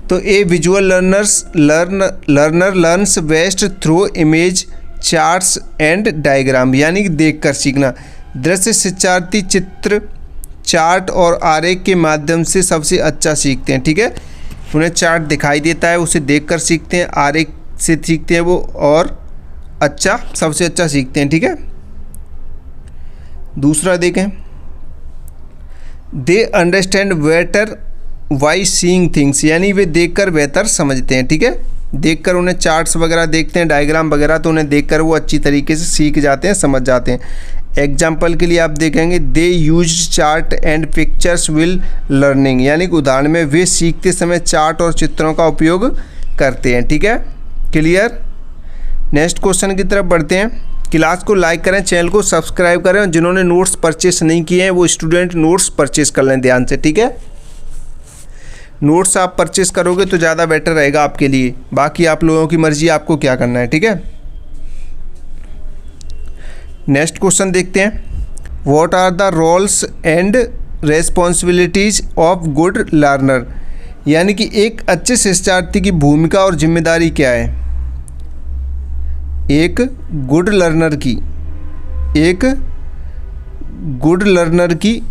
तो a visual learner learns best through image, charts and diagram, यानी कि देखकर सीखना। दृश्य शिक्षार्थी चित्र, चार्ट और आरेख के माध्यम से सबसे अच्छा सीखते हैं। ठीक है, उन्हें चार्ट दिखाई देता है, उसे देखकर सीखते हैं, आरेख से सीखते हैं वो, और सबसे अच्छा सीखते हैं। ठीक है, दूसरा देखें, they understand better by seeing things, यानी वे देखकर बेहतर समझते हैं। ठीक है, देखकर उन्हें चार्ट्स वगैरह देखते हैं, डायग्राम वगैरह, तो उन्हें देखकर वो अच्छी तरीके से सीख जाते हैं, समझ जाते हैं। एग्जाम्पल के लिए आप देखेंगे, they use chart and pictures will learning, यानी कि उदाहरण में वे सीखते समय चार्ट और चित्रों का उपयोग करते हैं। ठीक है, क्लियर। नेक्स्ट क्वेश्चन की तरफ बढ़ते हैं। क्लास को लाइक करें, चैनल को सब्सक्राइब करें, जिन्होंने नोट्स परचेस नहीं किए हैं वो स्टूडेंट नोट्स परचेस कर लें ध्यान से। ठीक है, नोट्स आप परचेस करोगे तो ज़्यादा बेटर रहेगा आपके लिए, बाकी आप लोगों की मर्जी, आपको क्या करना है। ठीक है, नेक्स्ट क्वेश्चन देखते हैं। What are the roles and responsibilities of good learner, यानी कि एक अच्छे शिक्षार्थी की भूमिका और जिम्मेदारी क्या है। एक गुड लर्नर की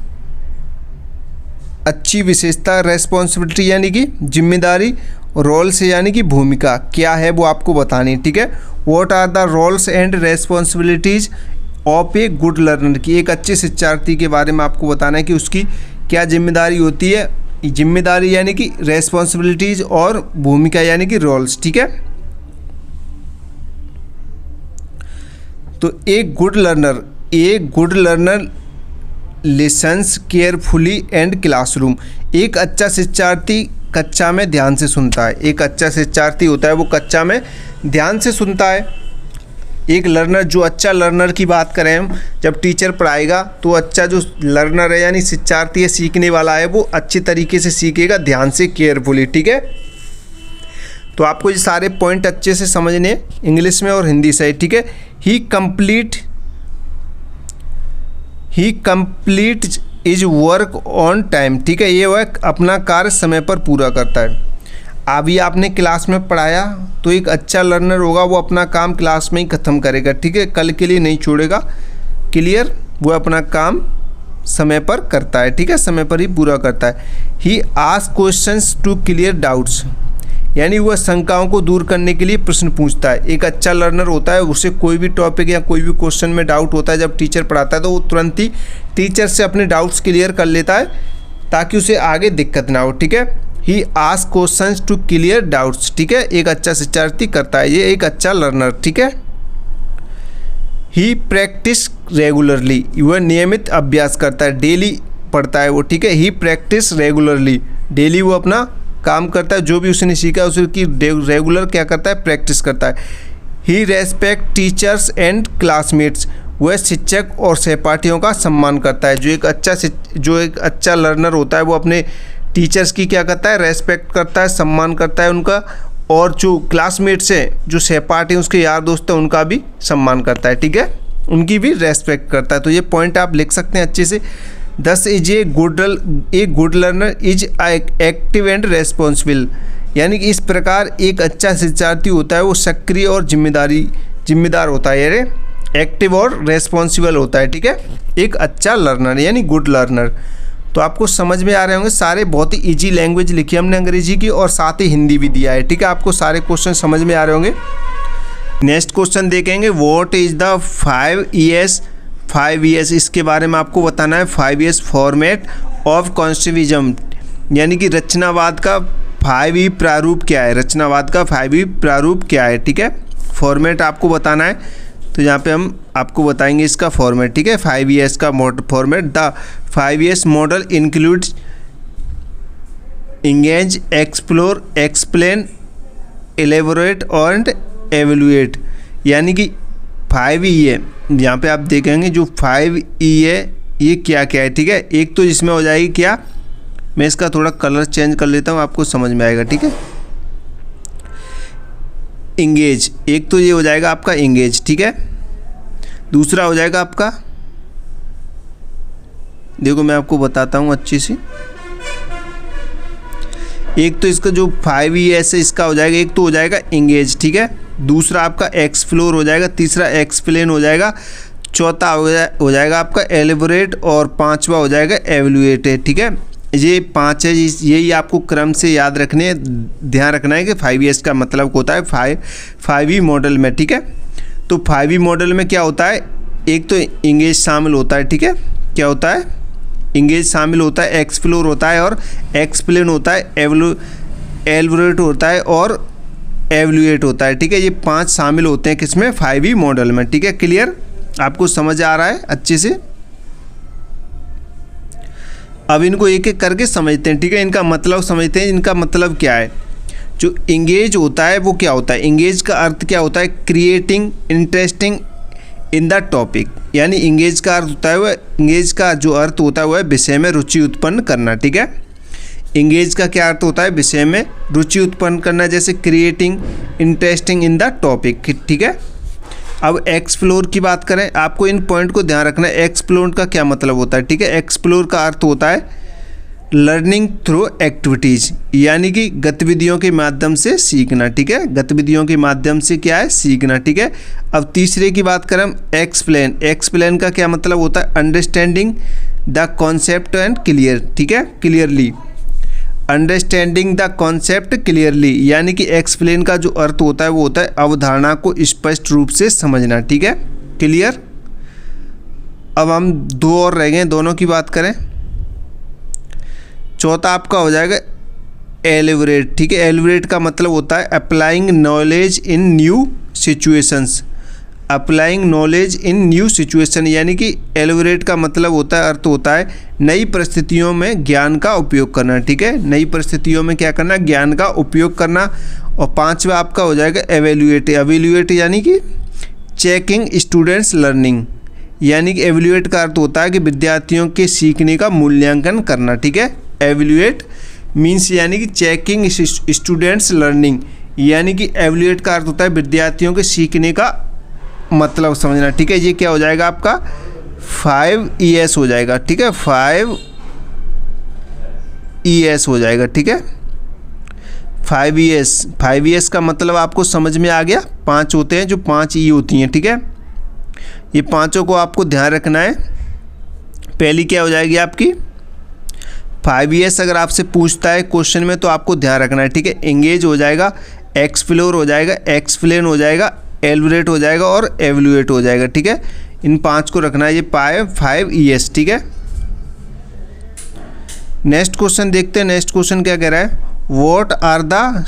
अच्छी विशेषता, रेस्पॉन्सिबिलिटी यानी कि जिम्मेदारी, रोल्स यानी कि भूमिका क्या है वो आपको बतानी। ठीक है, what are the roles and responsibilities of a good learner की, एक अच्छे शिक्षार्थी के बारे में आपको बताना है कि उसकी क्या जिम्मेदारी होती है। जिम्मेदारी यानी कि रेस्पॉन्सिबिलिटीज और भूमिका यानी कि रोल्स। ठीक है, तो एक good learner lessons carefully and classroom, एक अच्छा शिक्षार्थी कक्षा में ध्यान से सुनता है। एक अच्छा शिक्षार्थी होता है वो कक्षा में ध्यान से सुनता है। एक लर्नर, जो अच्छा लर्नर की बात करें हम, जब टीचर पढ़ाएगा तो अच्छा जो लर्नर है यानी शिक्षार्थी है, सीखने वाला है, वो अच्छी तरीके से सीखेगा, ध्यान से, केयरफुली। ठीक है, तो आपको ये सारे पॉइंट अच्छे से समझने इंग्लिश में और हिंदी से। ठीक है, he complete is work on time. ठीक है, ये वह अपना कार्य समय पर पूरा करता है। अभी आपने क्लास में पढ़ाया तो एक अच्छा लर्नर होगा, वो अपना काम क्लास में ही ख़त्म करेगा। ठीक है, कल के लिए नहीं छोड़ेगा। क्लियर, वो अपना काम समय पर करता है। ठीक है, समय पर ही पूरा करता है। He ask questions to clear doubts, यानी वह शंकाओं को दूर करने के लिए प्रश्न पूछता है। एक अच्छा लर्नर होता है, उसे कोई भी टॉपिक या कोई भी क्वेश्चन में डाउट होता है, जब टीचर पढ़ाता है तो वो तुरंत ही टीचर से अपने डाउट्स क्लियर कर लेता है ताकि उसे आगे दिक्कत ना हो। ठीक है, he ask questions to clear doubts. ठीक है, एक अच्छा शिक्षार्थी करता है, ये एक अच्छा लर्नर। ठीक है, ही प्रैक्टिस रेगुलरली, वह नियमित अभ्यास करता है, डेली पढ़ता है वो। ठीक है, ही प्रैक्टिस रेगुलरली, डेली वो अपना काम करता है, जो भी उसने सीखा उसकी रेगुलर क्या करता है, प्रैक्टिस करता है। ही रेस्पेक्ट टीचर्स एंड क्लासमेट्स, वह शिक्षक और सहपाठियों का सम्मान करता है। जो एक अच्छा लर्नर होता है वो अपने टीचर्स की क्या करता है, रेस्पेक्ट करता है, सम्मान करता है उनका, और जो क्लासमेट्स हैं, जो सहपाठी उसके यार दोस्त हैं, उनका भी सम्मान करता है। ठीक है, उनकी भी रेस्पेक्ट करता है। तो ये पॉइंट आप लिख सकते हैं अच्छे से। दस is a good learner is active and responsible, यानी कि इस प्रकार एक अच्छा शिक्षार्थी होता है वो सक्रिय और जिम्मेदार होता है, यानी एक्टिव और रेस्पॉन्सिबल होता है। ठीक है, एक अच्छा लर्नर यानी गुड लर्नर। तो आपको समझ में आ रहे होंगे सारे, बहुत ही ईजी लैंग्वेज लिखी हमने अंग्रेजी की और साथ ही हिंदी भी दिया है। ठीक है, आपको सारे क्वेश्चन समझ में आ रहे होंगे। नेक्स्ट क्वेश्चन देखेंगे, व्हाट इज़ द 5 ES, इसके बारे में आपको बताना है। 5 ES फॉर्मेट ऑफ कॉन्स्टिट्यूशन, यानी कि रचनावाद का 5E प्रारूप क्या है, रचनावाद का 5E प्रारूप क्या है। ठीक है, फॉर्मेट आपको बताना है, तो यहाँ पे हम आपको बताएंगे इसका फॉर्मेट। ठीक है, 5 ES का format, the 5 ES model includes engage, explore, explain, elaborate और एवेल्यूएट, यानी कि 5E है। यहाँ पे आप देखेंगे जो 5E है ये क्या क्या है। ठीक है, एक तो इसमें हो जाएगी क्या, मैं इसका थोड़ा कलर चेंज कर लेता हूँ, आपको समझ में आएगा। ठीक है, इंगेज, एक तो ये हो जाएगा आपका इंगेज। ठीक है, दूसरा हो जाएगा आपका, देखो मैं आपको बताता हूँ अच्छी सी, एक तो इसका जो 5 ES है इसका हो जाएगा, एक तो हो जाएगा इंगेज। ठीक है, दूसरा आपका एक्सप्लोर हो जाएगा, तीसरा एक्सप्लेन हो जाएगा, चौथा हो जाएगा आपका एलेबोरेट और पांचवा हो जाएगा एवेल्यूएट है। ठीक है, ये 5 है, यही आपको क्रम से याद रखने हैं, ध्यान रखना है कि 5 ES का मतलब होता है 5E मॉडल में। ठीक है, तो 5E मॉडल में क्या होता है, एक तो इंगेज शामिल होता है। ठीक है, क्या होता है, इंगेज शामिल होता है, एक्सप्लोर होता है और एक्सप्लेन होता है, एलेबोरेट होता है और एवेल्यूएट होता है। ठीक है, ये 5 शामिल होते हैं किसमें, 5E मॉडल में। ठीक है, क्लियर, आपको समझ आ रहा है अच्छे से। अब इनको एक एक करके समझते हैं। ठीक है, इनका मतलब समझते हैं, इनका मतलब क्या है। जो इंगेज होता है वो क्या होता है, इंगेज का अर्थ क्या होता है, creating interesting in the topic, यानी इंगेज का अर्थ होता है वह, इंगेज का जो अर्थ होता है वह विषय में रुचि उत्पन्न करना। ठीक है, इंगेज का क्या अर्थ होता है, विषय में रुचि उत्पन्न करना, जैसे creating interesting in the topic. ठीक है, अब एक्सप्लोर की बात करें, आपको इन पॉइंट को ध्यान रखना है। एक्सप्लोर का क्या मतलब होता है, ठीक है, एक्सप्लोर का अर्थ होता है लर्निंग थ्रू एक्टिविटीज़, यानी कि गतिविधियों के माध्यम से सीखना। ठीक है, गतिविधियों के माध्यम से क्या है, सीखना। ठीक है, अब तीसरे की बात करें, एक्सप्लेन, एक्सप्लेन का क्या मतलब होता है, understanding the concept and clear. ठीक है, clearly, understanding the concept clearly, यानी कि एक्सप्लेन का जो अर्थ होता है वो होता है अवधारणा को स्पष्ट रूप से समझना। ठीक है, क्लियर। अब हम 2 और रह गए, दोनों की बात करें। चौथा आपका हो जाएगा एलेबोरेट। ठीक है, एलेबोरेट का मतलब होता है applying knowledge in new situations, applying knowledge in new situation, यानी कि एलेबोरेट का मतलब होता है, अर्थ होता है नई परिस्थितियों में ज्ञान का उपयोग करना। ठीक है, नई परिस्थितियों में क्या करना, ज्ञान का उपयोग करना। और पांचवा आपका हो जाएगा एवेल्यूएट, एवेल्यूएट यानी कि चेकिंग स्टूडेंट्स लर्निंग, यानी कि एवेल्यूएट का अर्थ होता है कि विद्यार्थियों के सीखने का मूल्यांकन करना। ठीक है, एवेल्यूएट मीन्स यानी कि चेकिंग स्टूडेंट्स लर्निंग, यानी कि एवेल्यूएट का अर्थ होता है विद्यार्थियों के सीखने का मतलब समझना। ठीक है, ये क्या हो जाएगा आपका 5 ES हो जाएगा। ठीक है, 5 ES हो जाएगा। ठीक है, 5 ES का मतलब आपको समझ में आ गया। 5 होते हैं जो 5 E होती हैं। ठीक है, ये पांचों को आपको ध्यान रखना है। पहली क्या हो जाएगी आपकी 5 ES, अगर आपसे पूछता है क्वेश्चन में तो आपको ध्यान रखना है। ठीक है, एंगेज हो जाएगा, एक्सप्लोर हो जाएगा, एक्सप्लेन हो जाएगा, एलेबोरेट हो जाएगा और एवेल्यूएट हो जाएगा। ठीक है, इन 5 को रखना है, ये 5 ES। ठीक है, नेक्स्ट क्वेश्चन देखते हैं। नेक्स्ट क्वेश्चन क्या कह रहा है, what are the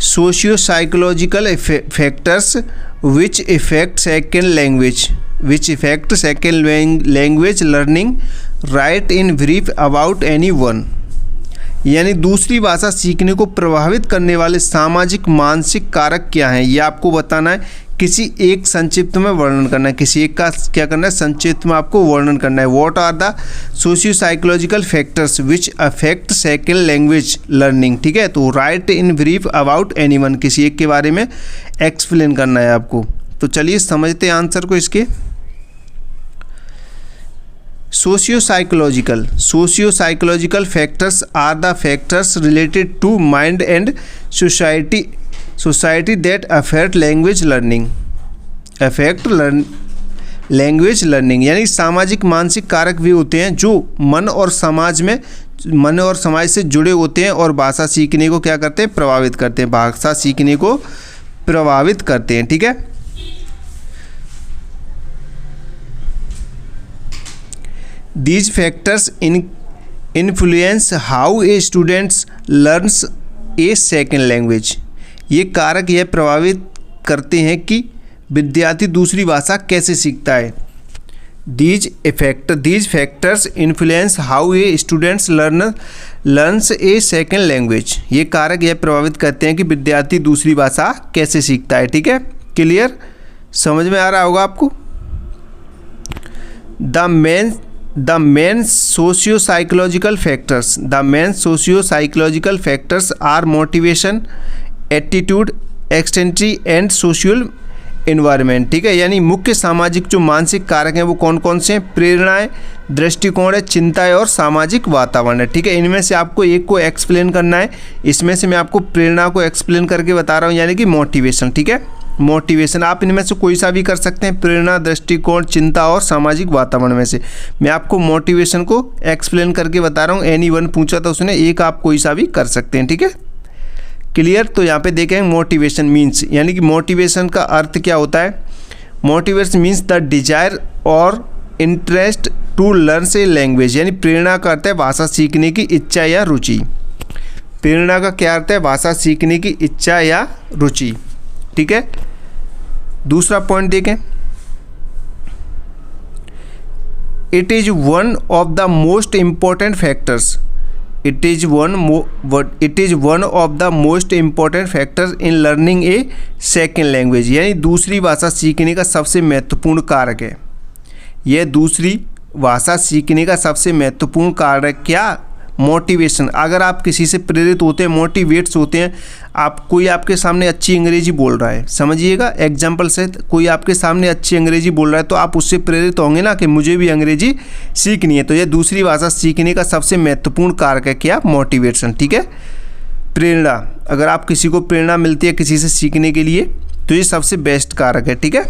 socio psychological factors which effect second language learning, write in brief about any one, यानी दूसरी भाषा सीखने को प्रभावित करने वाले सामाजिक मानसिक कारक क्या हैं, ये आपको बताना है। किसी एक संक्षिप्त में वर्णन करना है, किसी एक का क्या करना है, संक्षिप्त में आपको वर्णन करना है। What are the socio psychological factors which affect second language learning. ठीक है, तो write in brief about anyone, किसी एक के बारे में एक्सप्लेन करना है आपको। तो चलिए समझते हैं आंसर को इसके। Socio psychological factors are the factors related to mind and society that affect language learning. Language learning, यानी सामाजिक मानसिक कारक भी होते हैं जो मन और समाज से जुड़े होते हैं और भाषा सीखने को क्या करते हैं, प्रभावित करते हैं, भाषा सीखने को प्रभावित करते हैं। ठीक है, these factors influence how a students learns A second language. ये कारक यह प्रभावित करते हैं कि विद्यार्थी दूसरी भाषा कैसे सीखता है। These factors influence how a students learns A second language. ये कारक यह प्रभावित करते हैं कि विद्यार्थी दूसरी भाषा कैसे सीखता है। ठीक है, क्लियर, समझ में आ रहा होगा आपको। The main socio-psychological factors are motivation, attitude, eccentricity and social environment। ठीक है, यानी मुख्य सामाजिक जो मानसिक कारक हैं वो कौन कौन से हैं, प्रेरणाएं, दृष्टिकोण है, चिंताएं और सामाजिक वातावरण है। ठीक है, इनमें से आपको एक को एक्सप्लेन करना है। इसमें से मैं आपको प्रेरणा को एक्सप्लेन करके बता रहा हूँ, यानी कि मोटिवेशन। ठीक है, मोटिवेशन आप इनमें से कोई सा भी कर सकते हैं, प्रेरणा, दृष्टिकोण, चिंता और सामाजिक वातावरण में से। मैं आपको मोटिवेशन को एक्सप्लेन करके बता रहा हूँ। एनीवन पूछा था उसने, एक आप कोई सा भी कर सकते हैं। ठीक है, क्लियर। तो यहाँ पे देखें मोटिवेशन मीन्स, यानी कि मोटिवेशन का अर्थ क्या होता है। मोटिवेशन मीन्स द डिजायर और interest to learn a language, यानी प्रेरणा का अर्थ है भाषा सीखने की इच्छा या रुचि। प्रेरणा का क्या अर्थ है, भाषा सीखने की इच्छा या रुचि। ठीक है, दूसरा पॉइंट देखें, it is one of the most important factors in learning A second language, यानी दूसरी भाषा सीखने का सबसे महत्वपूर्ण कारक है। यह दूसरी भाषा सीखने का सबसे महत्वपूर्ण कारक क्या, मोटिवेशन। अगर आप किसी से प्रेरित होते हैं, मोटिवेट्स होते हैं, कोई आपके सामने अच्छी अंग्रेजी बोल रहा है, समझिएगा एग्जाम्पल से, कोई आपके सामने अच्छी अंग्रेजी बोल रहा है तो आप उससे प्रेरित होंगे ना कि मुझे भी अंग्रेजी सीखनी है। तो यह दूसरी भाषा सीखने का सबसे महत्वपूर्ण कारक है क्या, मोटिवेशन। ठीक है, प्रेरणा, अगर आप किसी को प्रेरणा मिलती है किसी से सीखने के लिए तो ये सबसे बेस्ट कारक है। ठीक है,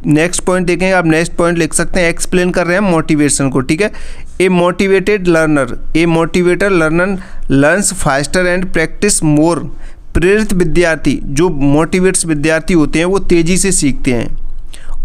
नेक्स्ट पॉइंट देखेंगे, आप नेक्स्ट पॉइंट लिख सकते हैं, एक्सप्लेन कर रहे हैं मोटिवेशन को। ठीक है, a motivator learner learns faster and practice more. प्रेरित विद्यार्थी, जो मोटिवेट्स विद्यार्थी होते हैं वो तेज़ी से सीखते हैं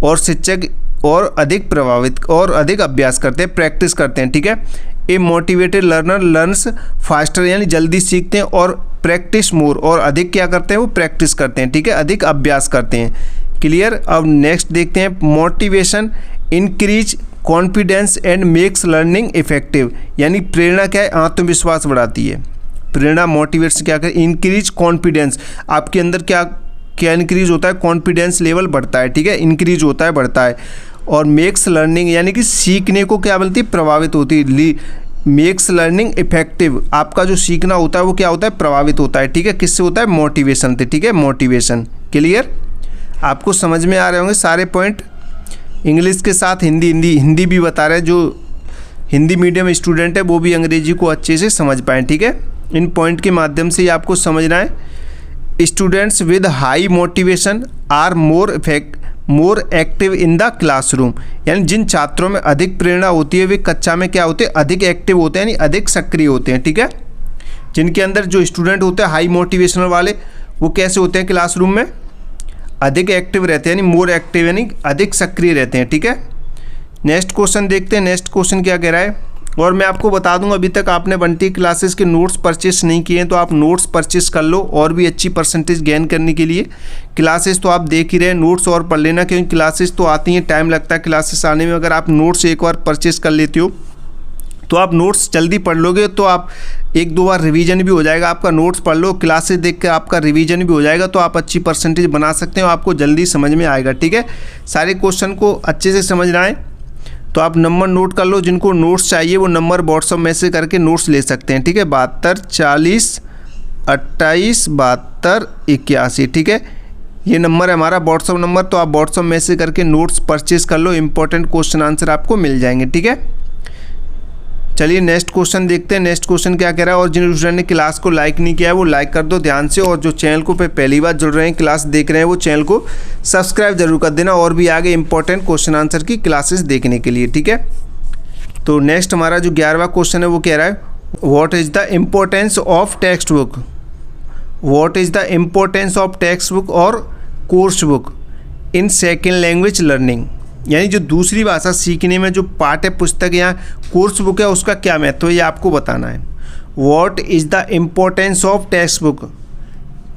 और शिक्षक और अधिक प्रभावित और अधिक अभ्यास करते हैं, प्रैक्टिस करते हैं। ठीक है, ए मोटिवेटेड लर्नर लर्न्स फास्टर, यानी जल्दी सीखते हैं, और प्रैक्टिस मोर, और अधिक क्या करते हैं, वो प्रैक्टिस करते हैं। ठीक है, अधिक अभ्यास करते हैं। क्लियर। अब नेक्स्ट देखते हैं, motivation increase confidence and makes learning effective, यानी प्रेरणा क्या है, आत्मविश्वास बढ़ाती है। प्रेरणा मोटिवेशन क्या करे, इंक्रीज कॉन्फिडेंस, आपके अंदर क्या क्या इंक्रीज होता है, कॉन्फिडेंस लेवल बढ़ता है। ठीक है, इंक्रीज होता है, बढ़ता है। और मेक्स लर्निंग, यानी कि सीखने को क्या बोलती है, प्रभावित होती है। मेक्स लर्निंग इफेक्टिव, आपका जो सीखना होता है वो क्या होता है, प्रभावित होता है। ठीक है, किससे होता है, मोटिवेशन से। ठीक है, मोटिवेशन। क्लियर, आपको समझ में आ रहे होंगे सारे पॉइंट। इंग्लिश के साथ हिंदी भी बता रहे हैं, जो हिंदी मीडियम स्टूडेंट है वो भी अंग्रेजी को अच्छे से समझ पाएँ। ठीक है, इन पॉइंट के माध्यम से आपको समझना है। Students with high motivation are more active in the classroom, यानी जिन छात्रों में अधिक प्रेरणा होती है वे कक्षा में क्या होते हैं, अधिक एक्टिव होते हैं, यानी अधिक सक्रिय होते हैं। ठीक है, जिनके अंदर जो स्टूडेंट होते हैं हाई मोटिवेशनल वाले, वो कैसे होते हैं, क्लासरूम में अधिक एक्टिव रहते हैं, यानी मोर एक्टिव, यानी अधिक सक्रिय रहते हैं। ठीक है, नेक्स्ट क्वेश्चन देखते हैं। नेक्स्ट क्वेश्चन क्या कह रहा है, और मैं आपको बता दूंगा, अभी तक आपने बंटी क्लासेस के नोट्स परचेस नहीं किए हैं तो आप नोट्स परचेस कर लो, और भी अच्छी परसेंटेज गेन करने के लिए। क्लासेस तो आप देख ही रहे हैं, नोट्स और पढ़ लेना, क्योंकि क्लासेस तो आती हैं, टाइम लगता है क्लासेस आने में। अगर आप नोट्स एक बार परचेस कर लेते हो तो आप नोट्स जल्दी पढ़ लोगे, तो आप एक दो बार रिवीजन भी हो जाएगा आपका। नोट्स पढ़ लो, क्लासेस देख कर आपका रिवीजन भी हो जाएगा, तो आप अच्छी परसेंटेज बना सकते हो, आपको जल्दी समझ में आएगा। ठीक है, सारे क्वेश्चन को अच्छे से समझना है, तो आप नंबर नोट कर लो। जिनको नोट्स चाहिए वो नंबर व्हाट्सअप मैसेज करके नोट्स ले सकते हैं। ठीक है, 72 40 28 72 81। ठीक है, ये नंबर है हमारा व्हाट्सअप नंबर, तो आप व्हाट्सअप मैसेज करके नोट्स परचेज कर लो, इंपॉर्टेंट क्वेश्चन आंसर आपको मिल जाएंगे। ठीक है, चलिए नेक्स्ट क्वेश्चन देखते हैं। नेक्स्ट क्वेश्चन क्या कह रहा है, और जिन स्टूडेंट ने क्लास को लाइक नहीं किया है वो लाइक कर दो ध्यान से, और जो चैनल को पे पहली बार जुड़ रहे हैं, क्लास देख रहे हैं, वो चैनल को सब्सक्राइब जरूर कर देना, और भी आगे इंपॉर्टेंट क्वेश्चन आंसर की क्लासेस देखने के लिए, ठीक है। तो नेक्स्ट हमारा जो 11वां क्वेश्चन है वो कह रहा है, what is the importance of textbook, what is the importance of text book और course book in second language learning, यानी जो दूसरी भाषा सीखने में जो पाठ्य पुस्तक या कोर्स बुक है उसका क्या महत्व है, ये आपको बताना है। What is the importance of text book,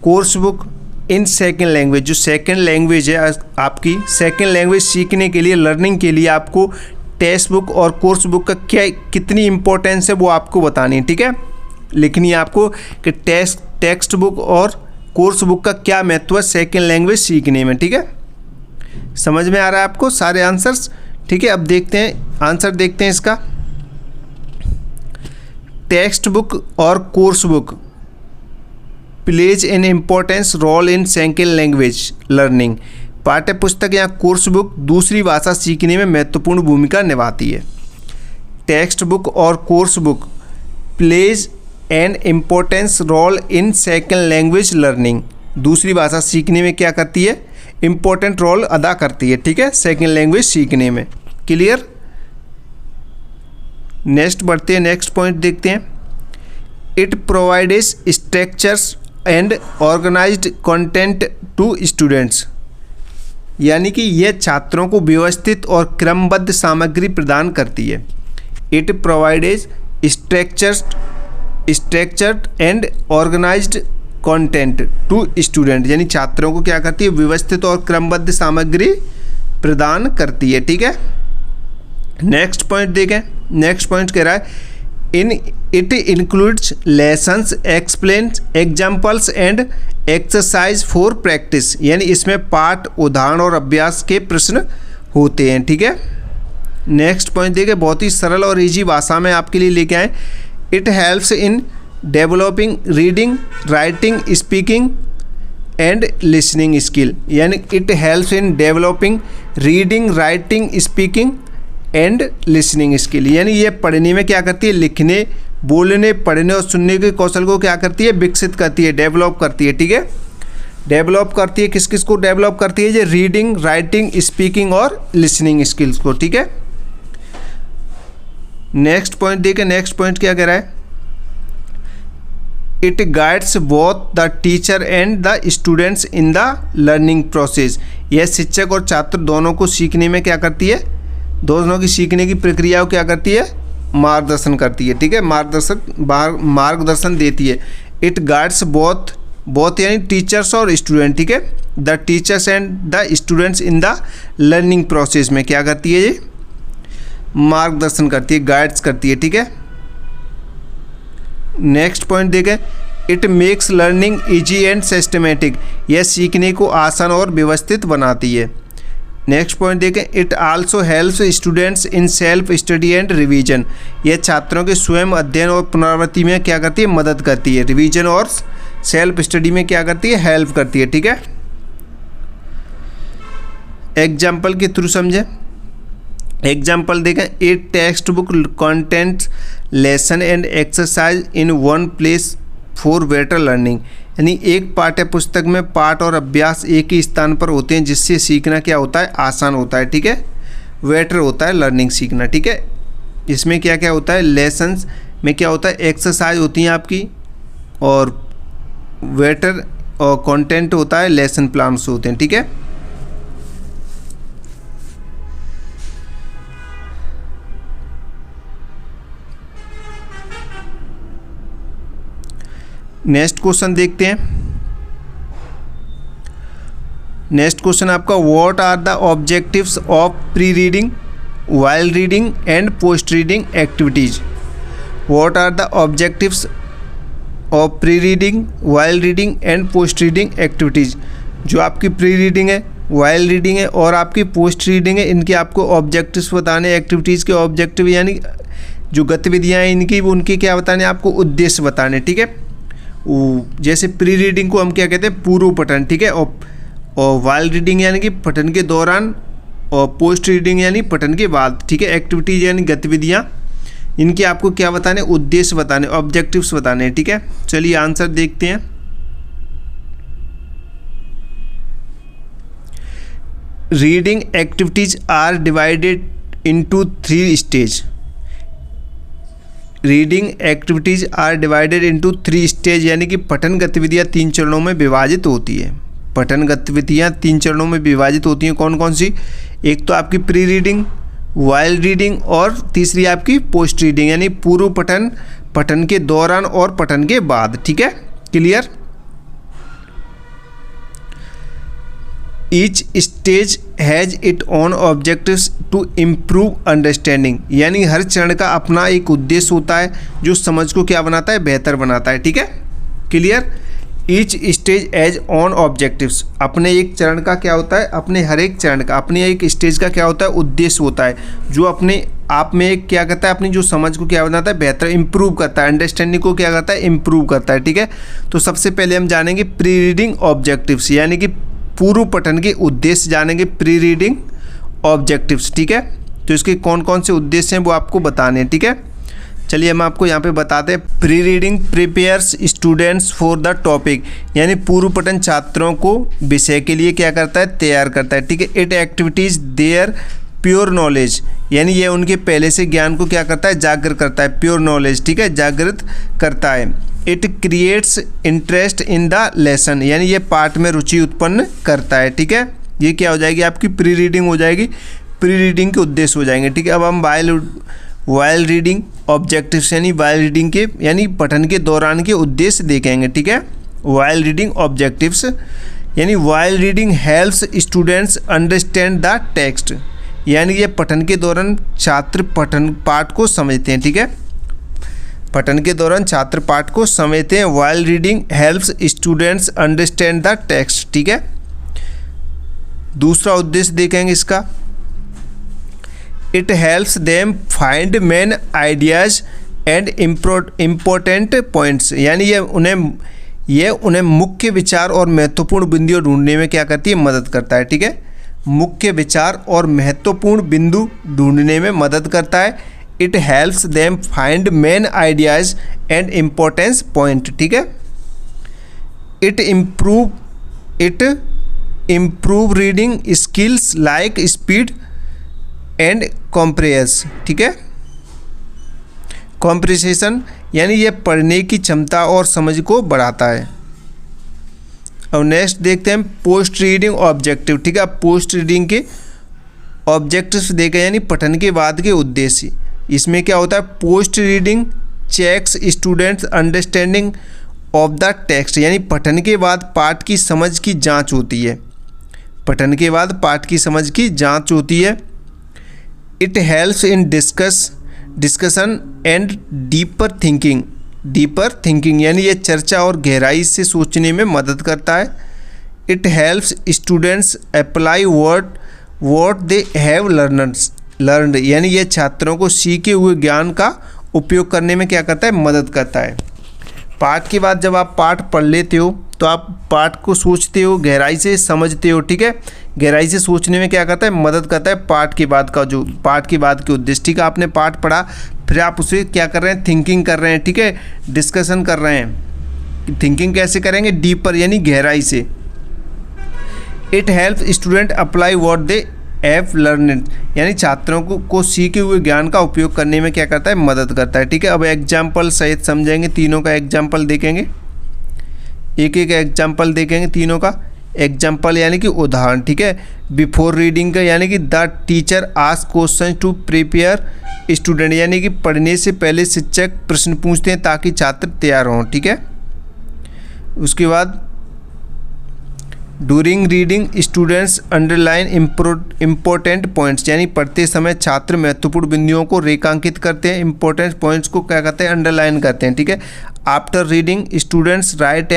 course book in second language, जो सेकेंड लैंग्वेज है आपकी, सेकेंड लैंग्वेज सीखने के लिए, लर्निंग के लिए आपको टेक्स्ट बुक और कोर्स बुक का क्या कितनी इम्पोर्टेंस है वो आपको बतानी है, ठीक है। लिखनी है आपको कि टेक्स्ट बुक और कोर्स बुक का क्या महत्व है सेकेंड लैंग्वेज सीखने में, ठीक है। समझ में आ रहा है आपको सारे आंसर्स, ठीक है। अब देखते हैं आंसर, देखते हैं इसका। टेक्स्ट बुक और course book plays an importance role in second language learning, पाठ्य पुस्तक या कोर्स बुक दूसरी भाषा सीखने में महत्वपूर्ण भूमिका निभाती है। टेक्स्ट बुक और course book plays an importance role in second language learning, दूसरी भाषा सीखने में क्या करती है, इम्पोर्टेंट रोल अदा करती है, ठीक है, सेकेंड लैंग्वेज सीखने में। क्लियर। नेक्स्ट बढ़ते हैं, नेक्स्ट पॉइंट देखते हैं। It provides structures and organised content to students, यानी कि यह छात्रों को व्यवस्थित और क्रमबद्ध सामग्री प्रदान करती है। It provides structured and organised content to student, यानी छात्रों को क्या करती है, व्यवस्थित और क्रमबद्ध सामग्री प्रदान करती है, ठीक है। नेक्स्ट पॉइंट देखें। नेक्स्ट पॉइंट कह रहा है, in it includes lessons, explains, examples and exercise for practice, यानी इसमें पाठ, उदाहरण और अभ्यास के प्रश्न होते हैं, ठीक है। नेक्स्ट पॉइंट देखें, बहुत ही सरल और इजी भाषा में आपके लिए लेके आए। It helps in developing reading, writing, speaking and listening skill, यानी it helps in developing reading, writing, speaking and listening skill, यानी ये पढ़ने में क्या करती है, लिखने, बोलने, पढ़ने और सुनने के कौशल को क्या करती है, विकसित करती है, डेवलप करती है, ठीक है। डेवलप करती है, किस किस को डेवलप करती है, ये रीडिंग, राइटिंग, स्पीकिंग और लिसनिंग स्किल्स को, ठीक है। नेक्स्ट पॉइंट देखें। नेक्स्ट पॉइंट क्या कह रहा है, it guides both the teacher and the students in the learning process, यह शिक्षक और छात्र दोनों को सीखने में क्या करती है, दोनों की सीखने की प्रक्रिया को क्या करती है, मार्गदर्शन करती है, ठीक है, मार्गदर्शन देती है। इट गाइड्स बोथ यानी टीचर्स और स्टूडेंट, ठीक है, the teachers and the students in the learning process में क्या करती है, ये मार्गदर्शन करती है, गाइड्स करती है, ठीक है। नेक्स्ट पॉइंट देखें। It makes learning easy and systematic, यह सीखने को आसान और व्यवस्थित बनाती है। नेक्स्ट पॉइंट देखें। It also helps students in self study and revision, यह छात्रों के स्वयं अध्ययन और पुनरावृत्ति में क्या करती है, मदद करती है। रिवीजन और सेल्फ स्टडी में क्या करती है, हेल्प करती है, ठीक है। एग्जाम्पल के थ्रू समझें। एग्जाम्पल देखें। ए text book contents lesson and exercise in one place for better learning, यानी एक पाठ्य पुस्तक में पाठ और अभ्यास एक ही स्थान पर होते हैं, जिससे सीखना क्या होता है, आसान होता है, ठीक है, बेटर होता है लर्निंग सीखना, ठीक है। इसमें क्या क्या होता है, लेसन्स में क्या होता है, एक्सरसाइज होती हैं आपकी, और बेटर और कंटेंट होता है, लेसन प्लान्स होते हैं, ठीक है। नेक्स्ट क्वेश्चन देखते हैं। नेक्स्ट क्वेश्चन आपका, what are the objectives of pre reading, while reading and post reading activities. What are the objectives of pre reading, while reading and post reading activities. जो आपकी प्री रीडिंग है, वाइल रीडिंग है और आपकी पोस्ट रीडिंग है, इनके आपको ऑब्जेक्टिव्स बताने, एक्टिविटीज़ के ऑब्जेक्टिव यानी जो गतिविधियाँ हैं इनकी, उनके क्या बताने, आपको उद्देश्य बताने, ठीक है। जैसे प्री रीडिंग को हम क्या कहते हैं, पूर्व पठन, ठीक है, और वाइल रीडिंग यानी कि पठन के दौरान, और पोस्ट रीडिंग यानी पठन के बाद, ठीक है। एक्टिविटीज यानी गतिविधियाँ, इनके आपको क्या बताने, उद्देश्य बताने, ऑब्जेक्टिव्स बताने हैं। ठीक है, चलिए आंसर देखते हैं। Reading activities are divided into 3 stage. Reading activities are divided into 3 stage, यानी कि पठन गतिविधियाँ 3 चरणों में विभाजित होती है। पठन गतिविधियाँ 3 चरणों में विभाजित होती हैं। कौन कौन सी? एक तो आपकी प्री रीडिंग, वाइल रीडिंग और तीसरी आपकी पोस्ट रीडिंग, यानी पूर्व पठन, पठन के दौरान और पठन के बाद। ठीक है, clear. Each stage has it own objectives to improve understanding, यानी हर चरण का अपना एक उद्देश्य होता है जो समझ को क्या बनाता है, बेहतर बनाता है। ठीक है, clear. Each stage has own objectives, अपने एक चरण का क्या होता है, अपने हर एक चरण का, अपने एक स्टेज का क्या होता है, उद्देश्य होता है, जो अपने आप में एक क्या करता है, अपनी जो समझ को क्या बनाता है, बेहतर इंप्रूव करता है, अंडरस्टैंडिंग को क्या करता है, इंप्रूव करता है। ठीक है, तो सबसे पहले हम जानेंगे प्री रीडिंग ऑब्जेक्टिव्स, यानी कि पूर्व पठन के उद्देश्य जानेंगे, प्री रीडिंग ऑब्जेक्टिव्स। ठीक है, तो इसके कौन कौन से उद्देश्य हैं वो आपको बताने हैं। ठीक है, चलिए हम आपको यहाँ पे बताते हैं। Pre reading prepares students for the topic, यानी पूर्व पठन छात्रों को विषय के लिए क्या करता है, तैयार करता है। ठीक है, it activities their pure knowledge, यानी ये उनके पहले से ज्ञान को क्या करता है, जागृत करता है, प्योर नॉलेज। ठीक है, जागृत करता है। It creates interest in the lesson, यानी ये पाठ में रुचि उत्पन्न करता है। ठीक है, ये क्या हो जाएगी, आपकी प्री रीडिंग हो जाएगी, प्री रीडिंग के उद्देश्य हो जाएंगे। ठीक है, अब हम वाइल रीडिंग ऑब्जेक्टिव्स, यानी वाइल रीडिंग के, यानी पठन के दौरान के उद्देश्य देखेंगे। ठीक है, वाइल रीडिंग ऑब्जेक्टिव्स, यानी while reading helps students understand the text, यानी ये पठन के दौरान छात्र पाठ को समझते हैं। ठीक है, पठन के दौरान छात्र पाठ को समझते हैं। While reading helps students understand the text. ठीक है, दूसरा उद्देश्य देखेंगे इसका, it helps them find main ideas and important points, यानी ये उन्हें मुख्य विचार और महत्वपूर्ण बिंदु ढूंढने में क्या करती है, मदद करता है। ठीक है, मुख्य विचार और महत्वपूर्ण बिंदु ढूंढने में मदद करता है। It helps them find main ideas and importance point. ठीक है, it improve reading skills like speed and compress. ठीक है, कॉम्प्रिसेशन, यानी ये पढ़ने की क्षमता और समझ को बढ़ाता है। अब नेक्स्ट देखते हैं पोस्ट रीडिंग ऑब्जेक्टिव। ठीक है, पोस्ट रीडिंग के ऑब्जेक्टिव्स देखे, यानी पठन के बाद के उद्देश्य। इसमें क्या होता है, post reading checks students understanding of the text, यानी पठन के बाद पाठ की समझ की जांच होती है। पठन के बाद पाठ की समझ की जांच होती है। It helps in discussion and deeper thinking, यानी ये चर्चा और गहराई से सोचने में मदद करता है। It helps students apply what they have learned, यानी ये छात्रों को सीखे हुए ज्ञान का उपयोग करने में क्या करता है, मदद करता है। पाठ के बाद जब आप पाठ पढ़ लेते हो तो आप पाठ को सोचते हो, गहराई से समझते हो। ठीक है, गहराई से सोचने में क्या करता है, मदद करता है पाठ के बाद के उद्देश्य। ठीक है, आपने पाठ पढ़ा, फिर आप उसे क्या कर रहे हैं, थिंकिंग कर रहे हैं। ठीक है, डिस्कशन कर रहे हैं। थिंकिंग कैसे करेंगे, डीपर, यानी गहराई से। It help student apply what they have learned, यानी छात्रों को सीखे हुए ज्ञान का उपयोग करने में क्या करता है, मदद करता है। ठीक है, अब एग्जाम्पल सहित समझेंगे, तीनों का एग्जाम्पल देखेंगे, एक एग्जाम्पल देखेंगे तीनों का एग्जाम्पल, यानी कि उदाहरण। ठीक है, बिफोर रीडिंग का, यानी कि the teacher ask question to prepare student, यानी कि पढ़ने से पहले शिक्षक प्रश्न पूछते हैं ताकि छात्र तैयार हों। ठीक है, उसके बाद during reading students underline important points, यानी पढ़ते समय छात्र महत्वपूर्ण बिंदुओं को रेखांकित करते हैं, इंपॉर्टेंट पॉइंट्स को क्या करते हैं, अंडरलाइन करते हैं। ठीक है, after reading students right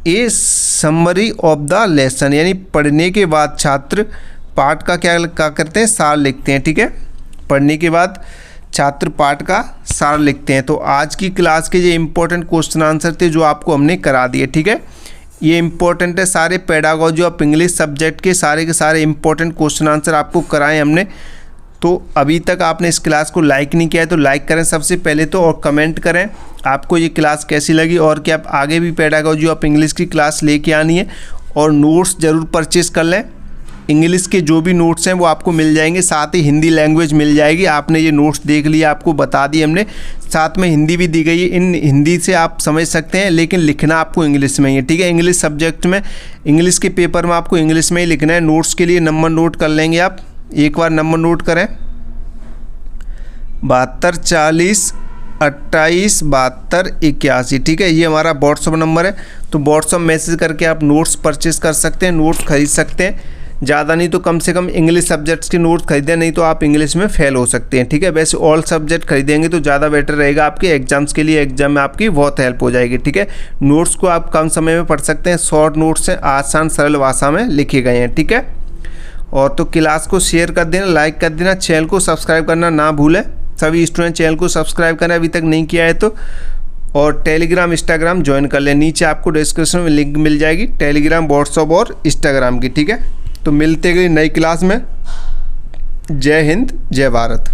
A summary of the lesson, यानी पढ़ने के बाद छात्र पाठ का क्या करते हैं, सार लिखते हैं। ठीक है, पढ़ने के बाद छात्र पाठ का सार लिखते हैं। तो आज की क्लास के ये इंपॉर्टेंट क्वेश्चन आंसर थे जो आपको हमने करा दिए। ठीक है, ये इंपॉर्टेंट है, सारे पेडागोजी ऑफ इंग्लिश सब्जेक्ट के सारे इंपॉर्टेंट क्वेश्चन आंसर आपको कराए हमने। तो अभी तक आपने इस क्लास को लाइक नहीं किया है तो लाइक करें सबसे पहले तो, और कमेंट करें आपको ये क्लास कैसी लगी और क्या आप आगे भी पेडागोजी ऑफ इंग्लिश की क्लास लेके आनी है। और नोट्स ज़रूर परचेज़ कर लें, इंग्लिश के जो भी नोट्स हैं वो आपको मिल जाएंगे, साथ ही हिंदी लैंग्वेज मिल जाएगी। आपने ये नोट्स देख लिया, आपको बता दिए हमने, साथ में हिंदी भी दी गई है। इन हिंदी से आप समझ सकते हैं लेकिन लिखना आपको इंग्लिश में ही है, ठीक है। इंग्लिश सब्जेक्ट में, इंग्लिश के पेपर में आपको इंग्लिश में ही लिखना है। नोट्स के लिए नंबर नोट कर लेंगे आप, एक बार नंबर नोट करें 72 40 28 72 81, ठीक है। ये हमारा व्हाट्सअप नंबर है, तो व्हाट्सअप मैसेज करके आप नोट्स परचेज़ कर सकते हैं, नोट्स खरीद सकते हैं। ज़्यादा नहीं तो कम से कम इंग्लिश सब्जेक्ट्स के नोट्स खरीदें, नहीं तो आप इंग्लिश में फेल हो सकते हैं, ठीक है। वैसे ऑल सब्जेक्ट खरीदेंगे तो ज़्यादा बेटर रहेगा आपके एग्जाम्स के लिए, एग्जाम में आपकी बहुत हेल्प हो जाएगी, ठीक है। नोट्स को आप कम समय में पढ़ सकते हैं, शॉर्ट नोट्स हैं, आसान सरल भाषा में लिखे गए हैं, ठीक है। और तो क्लास को शेयर कर देना, लाइक कर देना, चैनल को सब्सक्राइब करना ना भूलें। सभी स्टूडेंट चैनल को सब्सक्राइब करें अभी तक नहीं किया है तो, और टेलीग्राम इंस्टाग्राम ज्वाइन कर लें। नीचे आपको डिस्क्रिप्शन में लिंक मिल जाएगी टेलीग्राम, व्हाट्सअप और इंस्टाग्राम की, ठीक है। तो मिलते गए नई क्लास में। जय हिंद, जय भारत।